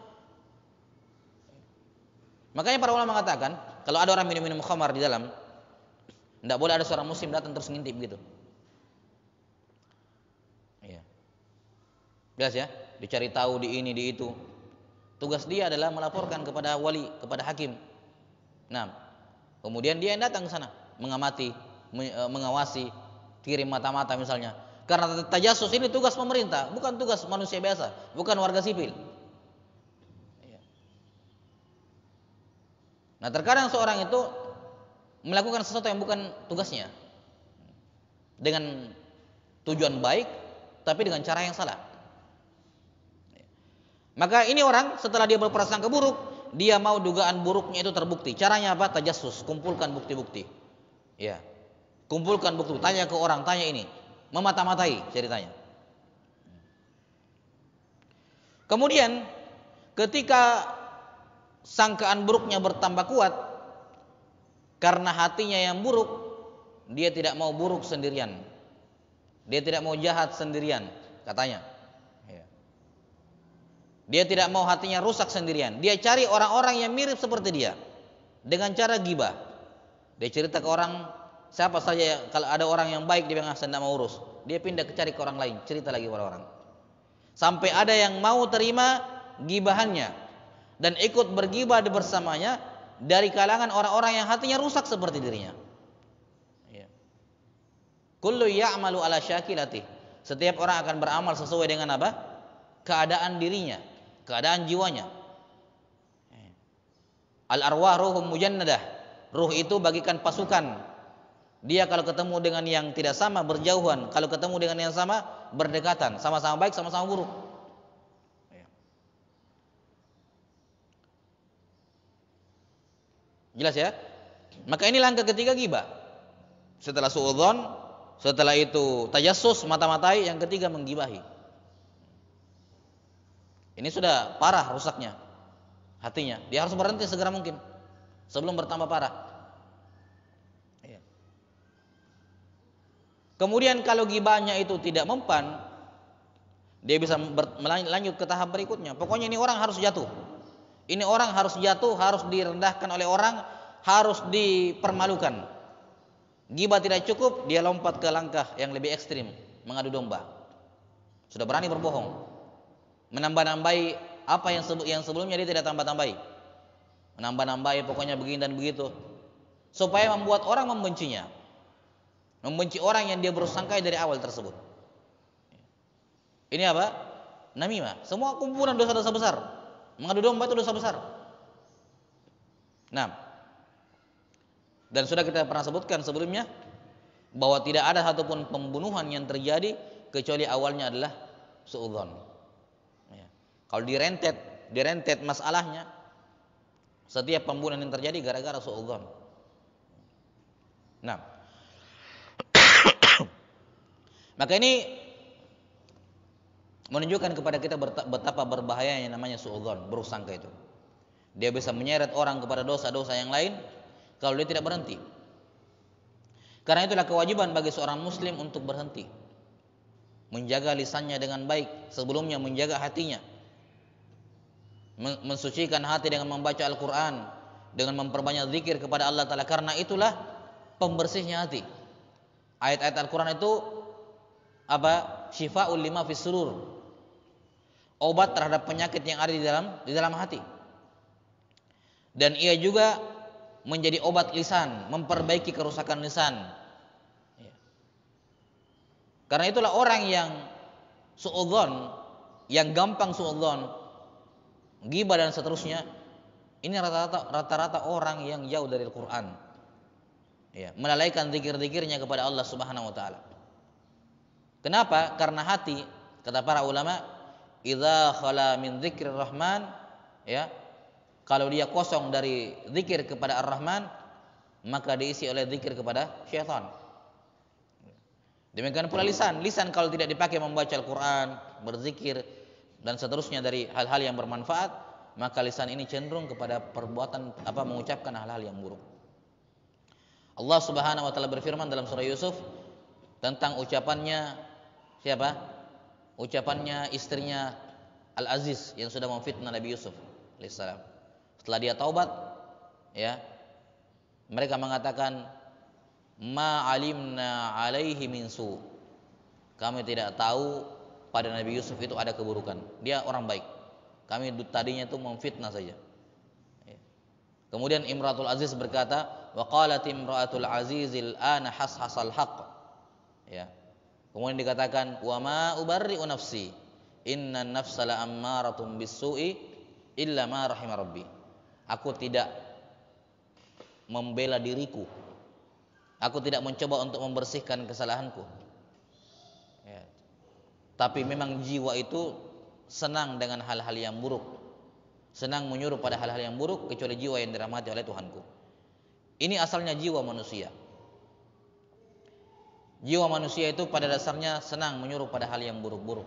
Makanya para ulama mengatakan, kalau ada orang minum khamar di dalam, tidak boleh ada seorang muslim datang terus ngintip gitu. Iya. Jelas ya? Dicari tahu di ini, di itu. Tugas dia adalah melaporkan kepada wali, kepada hakim. Nah, kemudian dia yang datang ke sana, mengamati, mengawasi, kirim mata-mata misalnya. Karena tajassus ini tugas pemerintah, bukan tugas manusia biasa, bukan warga sipil. Nah, terkadang seorang itu melakukan sesuatu yang bukan tugasnya dengan tujuan baik, tapi dengan cara yang salah. Maka ini orang setelah dia berprasangka buruk, dia mau dugaan buruknya itu terbukti. Caranya apa? Tajassus, kumpulkan bukti-bukti. Ya, kumpulkan bukti, tanya ke orang, tanya ini, memata-matai ceritanya. Kemudian ketika sangkaan buruknya bertambah kuat karena hatinya yang buruk, dia tidak mau buruk sendirian, dia tidak mau jahat sendirian katanya. Dia tidak mau hatinya rusak sendirian. Dia cari orang-orang yang mirip seperti dia dengan cara gibah. Dia cerita ke orang, siapa saja kalau ada orang yang baik dia bilang saya tidak mau urus, dia pindah cari ke orang lain, cerita lagi kepada orang, sampai ada yang mau terima gibahannya dan ikut bergibah bersamanya dari kalangan orang-orang yang hatinya rusak seperti dirinya. Kullu ya'malu ala syakilati. Setiap orang akan beramal sesuai dengan apa? Keadaan dirinya, keadaan jiwanya. Al-arwah ruhum mujannadah. Ruh itu bagikan pasukan. Dia kalau ketemu dengan yang tidak sama berjauhan, kalau ketemu dengan yang sama berdekatan, sama-sama baik, sama-sama buruk. Jelas ya? Maka ini langkah ketiga ghibah. Setelah suudzon, setelah itu tajassus, mata-matai, yang ketiga menggibahi. Ini sudah parah rusaknya hatinya. Dia harus berhenti segera mungkin sebelum bertambah parah. Kemudian kalau gibahnya itu tidak mempan, dia bisa lanjut ke tahap berikutnya. Pokoknya ini orang harus jatuh. Ini orang harus jatuh, harus direndahkan oleh orang, harus dipermalukan. Gibah tidak cukup, dia lompat ke langkah yang lebih ekstrim, mengadu domba. Sudah berani berbohong, menambah-nambahi apa yang sebelumnya dia tidak tambah-tambahi. Menambah-nambahi pokoknya begini dan begitu, supaya membuat orang membencinya, membenci orang yang dia bersangkai dari awal tersebut. Ini apa? Namimah. Semua kumpulan dosa-dosa besar. Mengadu domba itu dosa besar. Nah, dan sudah kita pernah sebutkan sebelumnya bahwa tidak ada satupun pembunuhan yang terjadi kecuali awalnya adalah suudzon. Kalau direntet masalahnya Setiap pembunuhan yang terjadi gara-gara suudzon. Nah, maka ini menunjukkan kepada kita betapa berbahayanya namanya suudzon, buruk sangka itu. Dia bisa menyeret orang kepada dosa-dosa yang lain kalau dia tidak berhenti. Karena itulah kewajiban bagi seorang muslim untuk berhenti, menjaga lisannya dengan baik, sebelumnya menjaga hatinya, mensucikan hati dengan membaca Al-Quran, dengan memperbanyak zikir kepada Allah Ta'ala. Karena itulah pembersihnya hati. Ayat-ayat Al-Quran itu apa? Syifa'ul lima fis surur, obat terhadap penyakit yang ada di dalam hati. Dan ia juga menjadi obat lisan, memperbaiki kerusakan lisan. Karena itulah orang yang suudzon, yang gampang suudzon, ghibah dan seterusnya, ini rata-rata orang yang jauh dari Al-Quran, melalaikan zikir-zikirnya kepada Allah Subhanahu Wa Taala. Kenapa? Karena hati, kata para ulama, idza khala min dzikrir rahman, kalau dia kosong dari zikir kepada Ar-Rahman, maka diisi oleh zikir kepada syaitan. Demikian pula lisan. Lisan kalau tidak dipakai membaca Al-Quran, berzikir, dan seterusnya dari hal-hal yang bermanfaat, maka lisan ini cenderung kepada perbuatan mengucapkan hal-hal yang buruk. Allah Subhanahu Wa Taala berfirman dalam surah Yusuf tentang ucapannya siapa? Ucapannya istrinya Al-Aziz yang sudah memfitnah Nabi Yusuf alaihissalam. Setelah dia taubat, mereka mengatakan, ma alimna alaihi min su. Kami tidak tahu pada Nabi Yusuf itu ada keburukan. Dia orang baik. Kami tadinya itu memfitnah saja. Kemudian Imratul Aziz berkata, wa qalat imra'atul azizil ana hashasal haqq. Kemudian dikatakan, wa ma ubarri'u nafsi, innan nafsa la ammaratun bis-su'i illa ma rahima rabbi. Aku tidak membela diriku. Aku tidak mencoba untuk membersihkan kesalahanku. Tapi memang jiwa itu senang dengan hal-hal yang buruk, senang menyuruh pada hal-hal yang buruk, kecuali jiwa yang dirahmati oleh Tuhanku. Ini asalnya jiwa manusia. Jiwa manusia itu pada dasarnya senang menyuruh pada hal yang buruk-buruk,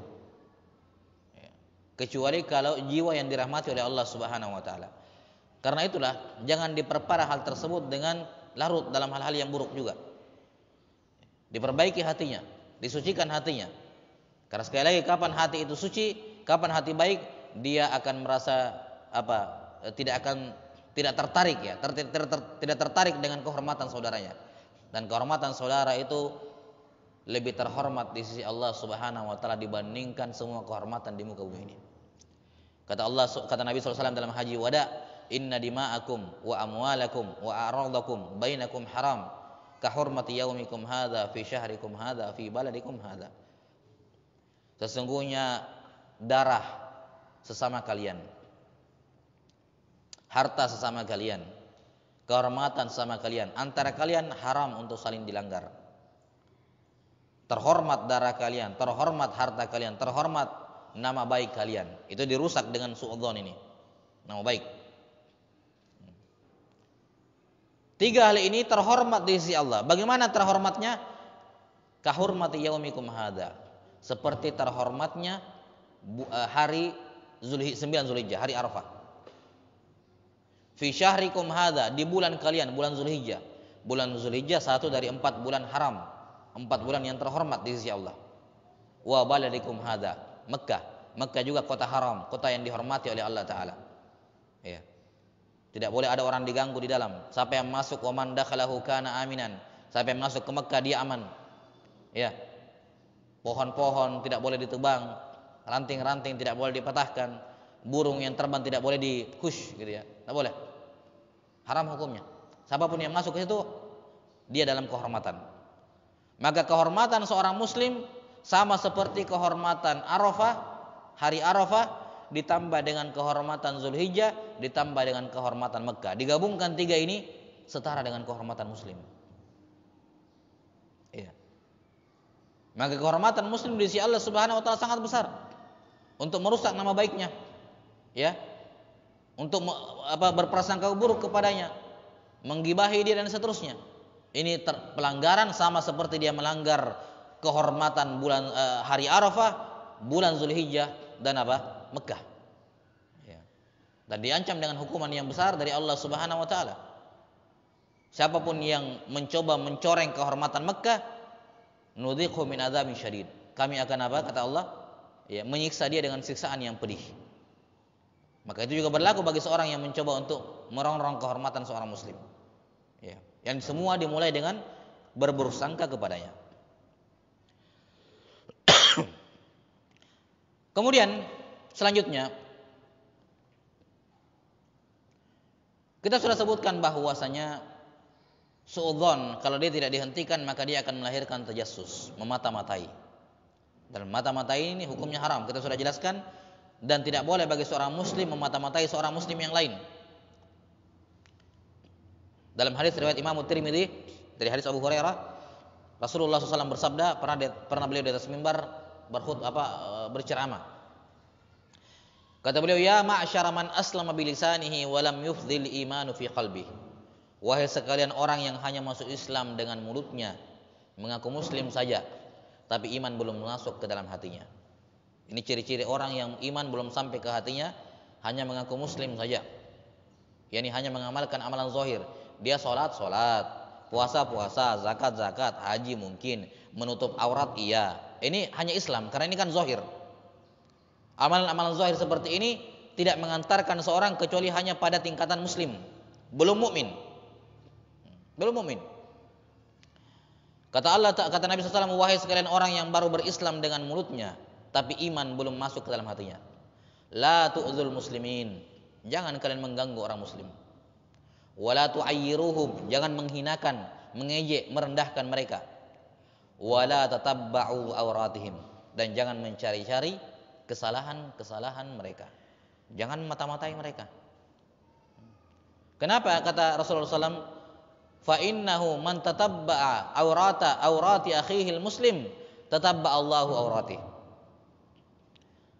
kecuali kalau jiwa yang dirahmati oleh Allah Subhanahu Wa Taala. Karena itulah jangan diperparah hal tersebut dengan larut dalam hal-hal yang buruk juga. Diperbaiki hatinya, disucikan hatinya. Karena sekali lagi, kapan hati itu suci, kapan hati baik, dia akan merasa tidak tertarik tidak tertarik dengan kehormatan saudaranya. Dan kehormatan saudara itu lebih terhormat di sisi Allah Subhanahu Wa Taala dibandingkan semua kehormatan di muka bumi ini. Kata Nabi SAW dalam haji wada, inna dima'akum wa amwalakum wa a'radakum bainakum haram ka hurmati yaumikum hadza fi syahrikum hadza fi baladikum hadza. Sesungguhnya darah sesama kalian, harta sesama kalian, kehormatan sesama kalian, antara kalian haram untuk saling dilanggar. Terhormat darah kalian, terhormat harta kalian, terhormat nama baik kalian. Itu dirusak dengan suudzon ini, nama baik. Tiga hal ini terhormat di sisi Allah. Bagaimana terhormatnya? Kahurmati yaumikum hadza, seperti terhormatnya hari 9 Zulhijjah, hari Arafah. Fi syahrikum hadza, di bulan kalian, bulan Zulhijjah. Bulan Zulhijjah 1 dari 4 bulan haram, 4 bulan yang terhormat di sisi Allah. Wa baladikum hadza, Mekkah juga kota haram, kota yang dihormati oleh Allah Ta'ala. Tidak boleh ada orang diganggu di dalam. Siapa yang masuk, wa man dakhalahu kana aminan. Siapa yang masuk ke Mekkah dia aman. Pohon-pohon tidak boleh ditebang, ranting-ranting tidak boleh dipatahkan, burung yang terbang tidak boleh dikush gitu ya. Tidak boleh. Haram hukumnya. Siapapun yang masuk ke situ, dia dalam kehormatan. Maka kehormatan seorang muslim sama seperti kehormatan Arafah, hari Arafah, ditambah dengan kehormatan Zulhijjah, ditambah dengan kehormatan Mekkah. Digabungkan tiga ini setara dengan kehormatan muslim. Maka kehormatan muslim di sisi Allah Subhanahu Wa Taala sangat besar untuk merusak nama baiknya. untuk berprasangka buruk kepadanya, menggibahi dia dan seterusnya. Ini pelanggaran sama seperti dia melanggar kehormatan bulan hari Arafah, bulan Zulhijjah dan Mekah. Ya. Dan diancam dengan hukuman yang besar dari Allah Subhanahu wa taala. Siapapun yang mencoba mencoreng kehormatan Mekah, nudhiqhu min adzabin syadid. Kami akan kata Allah? Ya, menyiksa dia dengan siksaan yang pedih. Maka itu juga berlaku bagi seorang yang mencoba untuk merongrong kehormatan seorang muslim. Ya, yang semua dimulai dengan berburuk sangka kepadanya. Kemudian selanjutnya kita sudah sebutkan bahwasanya suudzon kalau dia tidak dihentikan maka dia akan melahirkan tajassus, memata-matai. Dan mata-matai ini hukumnya haram, kita sudah jelaskan, dan tidak boleh bagi seorang muslim memata-matai seorang muslim yang lain. Dalam hadis riwayat Imam Tirmidzi dari hadis Abu Hurairah, Rasulullah SAW bersabda, pernah beliau di atas mimbar berceramah. Kata beliau, ya ma'syara man aslama bilisanihi wa lam yufdhil imanu fi qalbihi. Wahai sekalian orang yang hanya masuk Islam dengan mulutnya, mengaku muslim saja, tapi iman belum masuk ke dalam hatinya. Ini ciri-ciri orang yang iman belum sampai ke hatinya, hanya mengaku muslim saja. Yani hanya mengamalkan amalan zahir. Dia sholat, puasa, zakat, haji mungkin, menutup aurat iya. Ini hanya Islam, karena ini kan zahir. Amalan-amalan zahir seperti ini tidak mengantarkan seorang kecuali hanya pada tingkatan muslim, belum mukmin. Kata Nabi SAW, wahai sekalian orang yang baru berislam dengan mulutnya, tapi iman belum masuk ke dalam hatinya. La tu'zul muslimin, jangan kalian mengganggu orang muslim. Wala tu'ayyiruhum, jangan menghinakan, mengejek, merendahkan mereka. Wala tatabba'u awratihim, dan jangan mencari-cari kesalahan mereka. Jangan mata-matai mereka. Kenapa kata Rasulullah SAW? Fa innahu man tatabba'a awrati akhihil muslim tatabba'a Allahu awratih.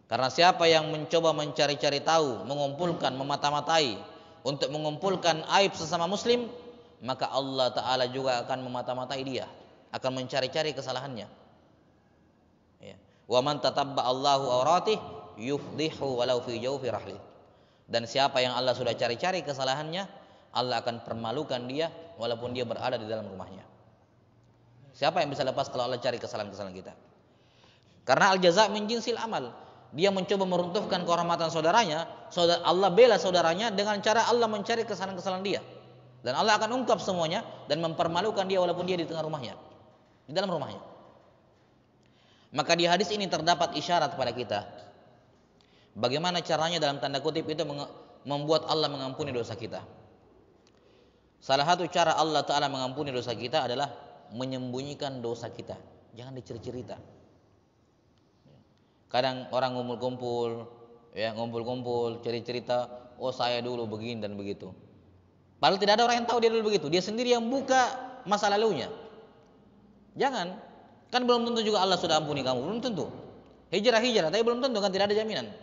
Karena siapa yang mencoba mencari-cari tahu, mengumpulkan, memata-matai untuk mengumpulkan aib sesama muslim, maka Allah Ta'ala juga akan memata-matai dia, akan mencari-cari kesalahannya. Ya. Wa man tatabba'a Allahu awratih yufdihu walau fi jawfi rahli. Dan siapa yang Allah sudah cari-cari kesalahannya, Allah akan permalukan dia walaupun dia berada di dalam rumahnya. Siapa yang bisa lepas kalau Allah cari kesalahan-kesalahan kita? Karena al-jaza' min jinsil amal. Dia mencoba meruntuhkan kehormatan saudaranya, Allah bela saudaranya dengan cara Allah mencari kesalahan-kesalahan dia. Dan Allah akan ungkap semuanya dan mempermalukan dia walaupun dia di tengah rumahnya, di dalam rumahnya. Maka di hadis ini terdapat isyarat kepada kita bagaimana caranya dalam tanda kutip itu membuat Allah mengampuni dosa kita. Salah satu cara Allah Ta'ala mengampuni dosa kita adalah menyembunyikan dosa kita. Jangan dicerita-cerita. Kadang orang ngumpul-kumpul, cerita-cerita, oh saya dulu begini dan begitu. Padahal tidak ada orang yang tahu dia dulu begitu. Dia sendiri yang buka masa lalunya. Jangan. Kan belum tentu juga Allah sudah ampuni kamu. Belum tentu. Hijrah, tapi belum tentu, kan tidak ada jaminan.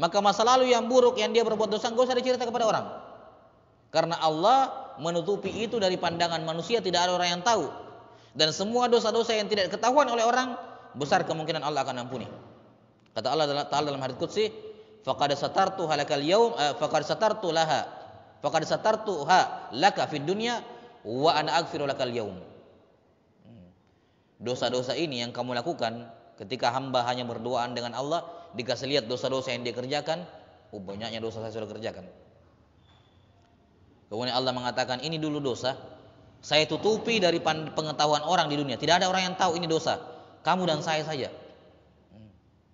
Maka masa lalu yang buruk yang dia berbuat dosa, enggak usah dicerita kepada orang. Karena Allah menutupi itu dari pandangan manusia, tidak ada orang yang tahu. Dan semua dosa-dosa yang tidak ketahuan oleh orang, besar kemungkinan Allah akan ampuni. Kata Allah Ta'ala dalam hadits qudsi, faqad satartuha lakal yaum, faqad satartuha laka fid dunya wa ana aghfiru lakal yaum. Dosa-dosa ini yang kamu lakukan ketika hamba hanya berduaan dengan Allah, dikasih lihat dosa-dosa yang dia kerjakan, banyaknya dosa saya sudah kerjakan. Kemudian Allah mengatakan, ini dulu dosa, saya tutupi dari pengetahuan orang di dunia. Tidak ada orang yang tahu ini dosa, kamu dan saya saja.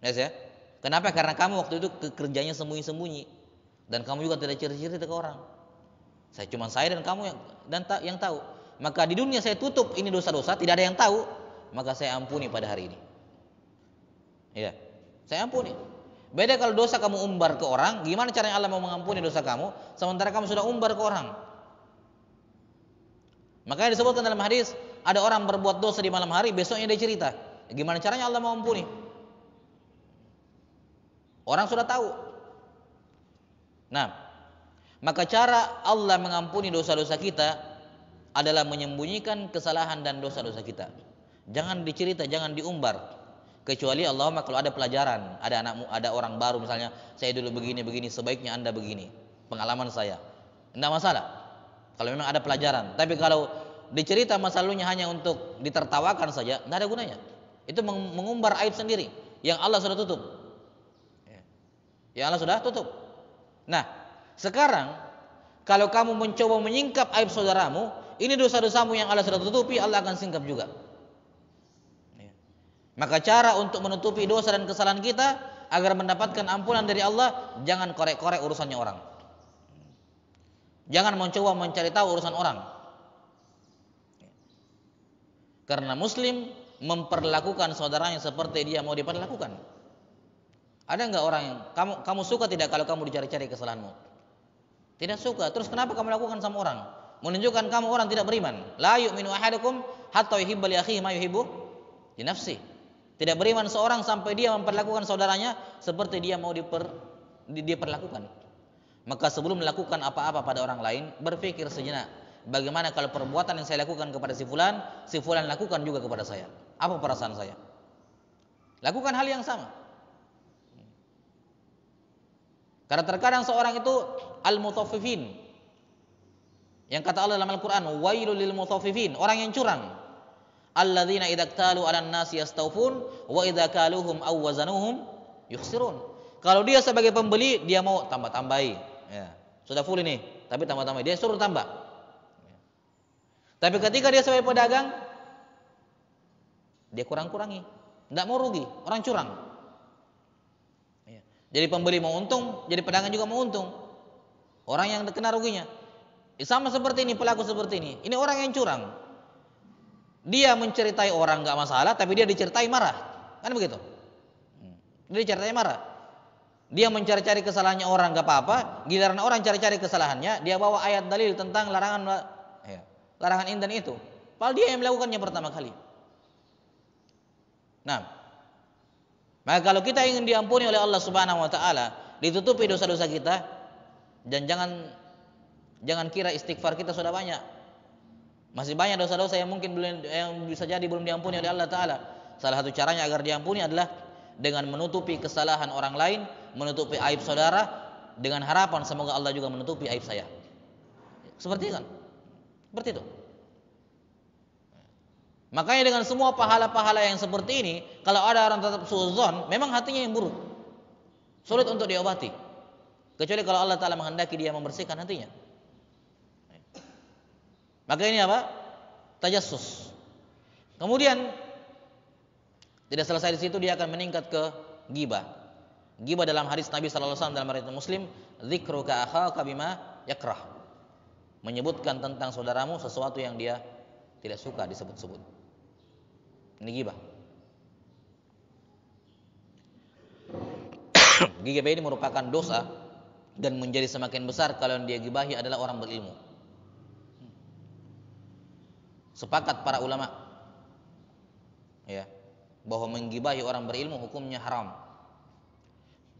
Yes, ya? Kenapa? Karena kamu waktu itu kerjanya sembunyi-sembunyi, dan kamu juga tidak cerita-cerita ke orang. Saya dan kamu yang tahu. Maka di dunia saya tutup ini dosa-dosa, tidak ada yang tahu, maka saya ampuni pada hari ini. Ya, saya ampuni. Beda kalau dosa kamu umbar ke orang, gimana caranya Allah mau mengampuni dosa kamu sementara kamu sudah umbar ke orang? Makanya disebutkan dalam hadis, ada orang berbuat dosa di malam hari, besoknya dia cerita. Gimana caranya Allah mau ampuni? Orang sudah tahu. Nah, maka cara Allah mengampuni dosa-dosa kita adalah menyembunyikan kesalahan dan dosa-dosa kita. Jangan dicerita, jangan diumbar. Kecuali Allahumma kalau ada pelajaran, ada orang baru misalnya, saya dulu begini, sebaiknya Anda begini. Pengalaman saya. Tidak masalah. Kalau memang ada pelajaran. Tapi kalau dicerita masa lalunya hanya untuk ditertawakan saja, tidak ada gunanya. Itu mengumbar aib sendiri yang Allah sudah tutup. Yang Allah sudah tutup. Nah, sekarang kalau kamu mencoba menyingkap aib saudaramu, ini dosa-dosamu yang Allah sudah tutupi, Allah akan singkap juga. Maka cara untuk menutupi dosa dan kesalahan kita agar mendapatkan ampunan dari Allah, jangan korek-korek urusannya orang. Jangan mencoba mencari tahu urusan orang. Karena muslim memperlakukan saudaranya seperti dia mau diperlakukan. Ada enggak orang yang kamu suka tidak kalau kamu dicari-cari kesalahanmu? Tidak suka. Terus kenapa kamu lakukan sama orang? Menunjukkan kamu orang tidak beriman. La yu'minu ahadukum hatta yuhibba li akhihi ma yuhibbu li nafsi. Tidak beriman seorang sampai dia memperlakukan saudaranya seperti dia mau diperlakukan. Maka sebelum melakukan apa-apa pada orang lain, berpikir sejenak, bagaimana kalau perbuatan yang saya lakukan kepada si fulan lakukan juga kepada saya? Apa perasaan saya? Lakukan hal yang sama. Karena terkadang seorang itu al-mutaffifin. Yang kata Allah dalam Al-Qur'an, wailul lil mutaffifin, orang yang curang. Alladzina idza iktalu 'alan nasi yastawfun wa idza kaluhum aw wazanuhum yukhsirun. Kalau dia sebagai pembeli, dia mau tambah-tambahi. Ya, sudah full ini, tapi tambah-tambahi. Dia suruh tambah. Tapi ketika dia sebagai pedagang, dia kurang-kurangi. Tidak mau rugi, orang curang. Ya. Jadi pembeli mau untung, jadi pedagang juga mau untung. Orang yang kena ruginya. Sama seperti ini, pelaku seperti ini. Ini orang yang curang. Dia menceritai orang nggak masalah, tapi dia diceritai marah, kan begitu? Dia diceritai marah. Dia mencari-cari kesalahannya orang nggak apa-apa, giliran orang cari-cari kesalahannya, dia bawa ayat dalil tentang larangan ini dan itu. Padahal dia yang melakukannya pertama kali. Nah, maka kalau kita ingin diampuni oleh Allah Subhanahu Wa Taala, ditutupi dosa-dosa kita, dan jangan kira istighfar kita sudah banyak. Masih banyak dosa-dosa yang mungkin yang bisa jadi belum diampuni oleh Allah Ta'ala. Salah satu caranya agar diampuni adalah dengan menutupi kesalahan orang lain, menutupi aib saudara, dengan harapan semoga Allah juga menutupi aib saya. Seperti itu kan? Seperti itu. Makanya dengan semua pahala-pahala yang seperti ini, kalau ada orang tetap suudzon, memang hatinya yang buruk, sulit untuk diobati. Kecuali kalau Allah Ta'ala menghendaki dia membersihkan hatinya. Maka ini apa? Tajassus. Kemudian tidak selesai di situ, dia akan meningkat ke ghibah. Ghibah dalam hadis Nabi sallallahu alaihi wasallam dalam riwayat Muslim, dzikruka akhaka bima yakrah. Menyebutkan tentang saudaramu sesuatu yang dia tidak suka disebut-sebut. Ini ghibah. Ghibah ini merupakan dosa dan menjadi semakin besar kalau yang dia ghibahi adalah orang berilmu. Sepakat para ulama ya bahwa menggibahi orang berilmu hukumnya haram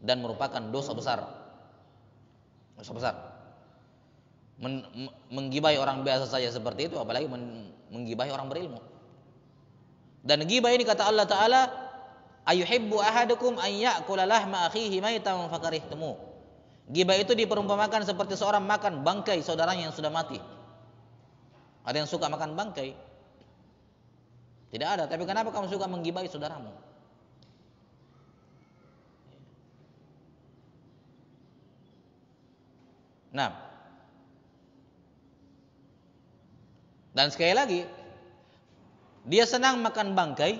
dan merupakan dosa besar. Dosa besar. Menggibahi orang biasa saja seperti itu, apalagi menggibahi orang berilmu. Dan gibah ini kata Allah Ta'ala, ayuhibbu ahadukum an ya'kula lahma akhihi maitan fakarihtumuh. Gibah itu diperumpamakan seperti seorang makan bangkai saudaranya yang sudah mati. Ada yang suka makan bangkai? Tidak ada. Tapi kenapa kamu suka menggibahi saudaramu? Nah, dan sekali lagi, dia senang makan bangkai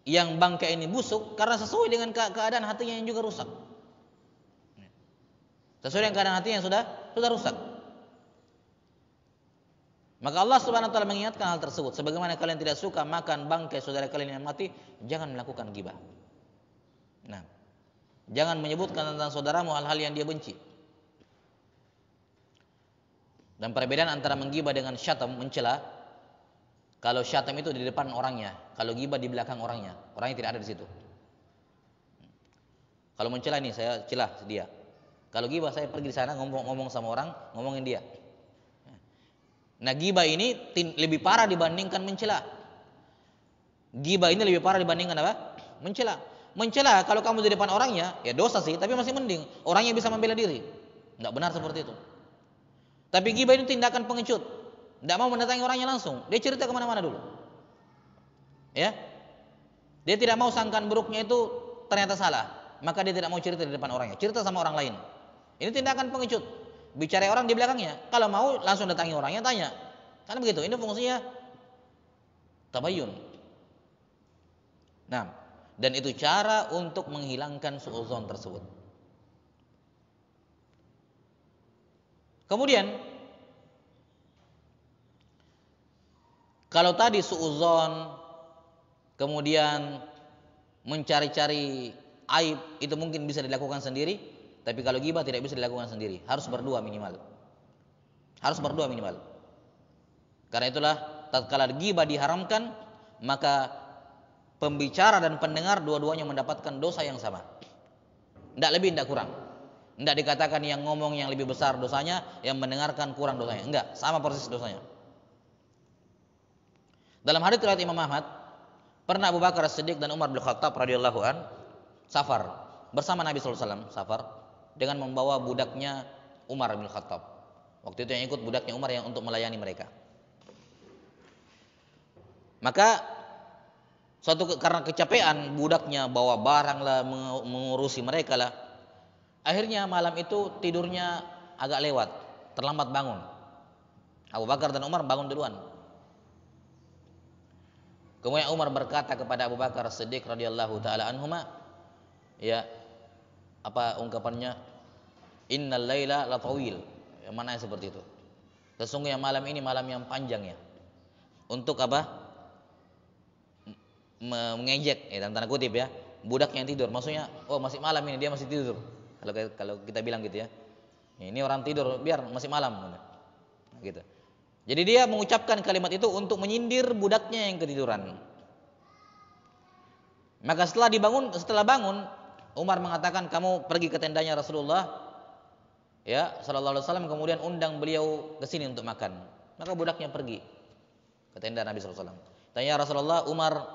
yang bangkai ini busuk karena sesuai dengan keadaan hatinya yang juga rusak. Sesuai dengan keadaan hatinya yang sudah rusak. Maka Allah Subhanahu wa taala mengingatkan hal tersebut. Sebagaimana kalian tidak suka makan bangkai saudara kalian yang mati, jangan melakukan ghibah. Nah, jangan menyebutkan tentang saudaramu hal-hal yang dia benci. Dan perbedaan antara menggibah dengan syatam, mencela. Kalau syatam itu di depan orangnya, kalau ghibah di belakang orangnya. Orangnya tidak ada di situ. Kalau mencela ini saya celah dia. Kalau ghibah saya pergi di sana ngomong sama orang, ngomongin dia. Nah, ghibah ini lebih parah dibandingkan mencela. Ghibah ini lebih parah dibandingkan apa? Mencela. Mencela kalau kamu di depan orangnya, ya dosa sih, tapi masih mending. Orangnya bisa membela diri. Tidak benar seperti itu. Tapi ghibah ini tindakan pengecut. Tidak mau mendatangi orangnya langsung. Dia cerita kemana-mana dulu. Ya, dia tidak mau sangkaan buruknya itu ternyata salah. Maka dia tidak mau cerita di depan orangnya. Cerita sama orang lain. Ini tindakan pengecut. Bicara orang di belakangnya. Kalau mau langsung datangi orangnya, tanya. Karena begitu. Ini fungsinya tabayyun. Nah, dan itu cara untuk menghilangkan suudzon tersebut. Kemudian, kalau tadi suudzon, kemudian mencari-cari aib, itu mungkin bisa dilakukan sendiri. Tapi kalau ghibah tidak bisa dilakukan sendiri, harus berdua minimal. Harus berdua minimal. Karena itulah tatkala ghibah diharamkan, maka pembicara dan pendengar dua-duanya mendapatkan dosa yang sama. Tidak lebih, tidak kurang. Tidak dikatakan yang ngomong yang lebih besar dosanya, yang mendengarkan kurang dosanya. Enggak, sama persis dosanya. Dalam hadits riwayat Imam Ahmad, pernah Abu Bakar As-Siddiq dan Umar bin Khattab radhiyallahu an safar bersama Nabi sallallahu alaihi wasallam, safar dengan membawa budaknya Umar bin Khattab. Waktu itu yang ikut budaknya Umar yang untuk melayani mereka. Maka karena kecapean budaknya bawa barang lah, mengurusi mereka lah. Akhirnya malam itu tidurnya agak lewat, terlambat bangun. Abu Bakar dan Umar bangun duluan. Kemudian Umar berkata kepada Abu Bakar As-Siddiq radhiyallahu taala anhuma, ya, apa ungkapannya? Innal laila latawil. Yang mana seperti itu? Sesungguhnya malam ini malam yang panjang ya. Untuk apa? Mengejek, ya, dalam tanda kutip ya, budak yang tidur. Maksudnya, oh masih malam ini, dia masih tidur. Kalau kita bilang gitu ya. Ini orang tidur, biar masih malam. Gitu. Jadi dia mengucapkan kalimat itu untuk menyindir budaknya yang ketiduran. Maka setelah bangun, Umar mengatakan, kamu pergi ke tendanya Rasulullah, ya, sallallahu alaihi wasallam, kemudian undang beliau ke sini untuk makan. Maka budaknya pergi ke tenda Nabi sallallahu alaihi wasallam. Tanya Rasulullah,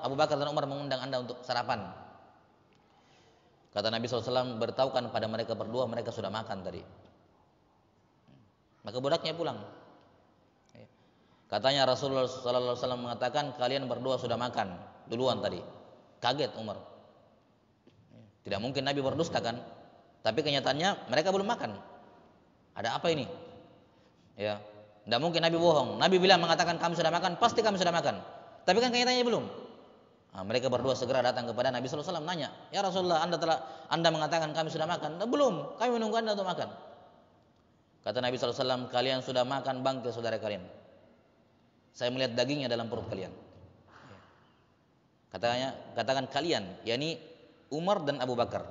Abu Bakar dan Umar mengundang Anda untuk sarapan. Kata Nabi sallallahu alaihi wasallam, beritahukan pada mereka berdua, mereka sudah makan tadi. Maka budaknya pulang. Katanya Rasulullah sallallahu alaihi wasallam mengatakan, kalian berdua sudah makan duluan tadi. Kaget Umar. Tidak mungkin Nabi berdusta kan? Tapi kenyataannya mereka belum makan. Ada apa ini? Ya, tidak mungkin Nabi bohong. Nabi bilang mengatakan kami sudah makan, pasti kami sudah makan. Tapi kan kenyataannya belum. Nah, mereka berdua segera datang kepada Nabi sallallahu alaihi wasallam, nanya, "Ya Rasulullah, Anda mengatakan kami sudah makan?" Belum, kami menunggu Anda untuk makan. Kata Nabi sallallahu alaihi wasallam, kalian sudah makan bangkai saudara kalian. Saya melihat dagingnya dalam perut kalian. Katakan kalian, yakni Umar dan Abu Bakar.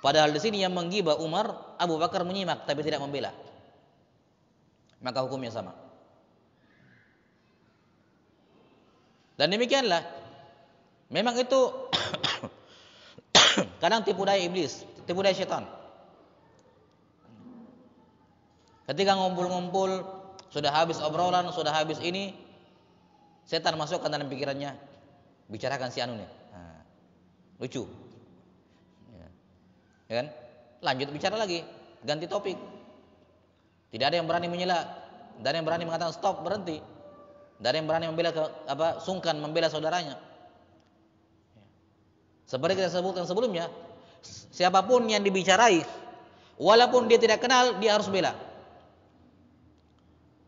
Padahal di sini yang menggibah Umar, Abu Bakar menyimak tapi tidak membela. Maka hukumnya sama. Dan demikianlah, memang itu kadang tipu daya iblis, tipu daya syaitan. Ketika ngumpul-ngumpul, sudah habis obrolan, sudah habis ini, setan masukkan dalam pikirannya, bicarakan si anu nih, nah, lucu, ya kan? Lanjut bicara lagi, ganti topik. Tidak ada yang berani menyela, tidak ada yang berani mengatakan stop, berhenti. Tidak ada yang berani membela sungkan membela saudaranya. Seperti kita sebutkan sebelumnya, siapapun yang dibicarai, walaupun dia tidak kenal, dia harus bela.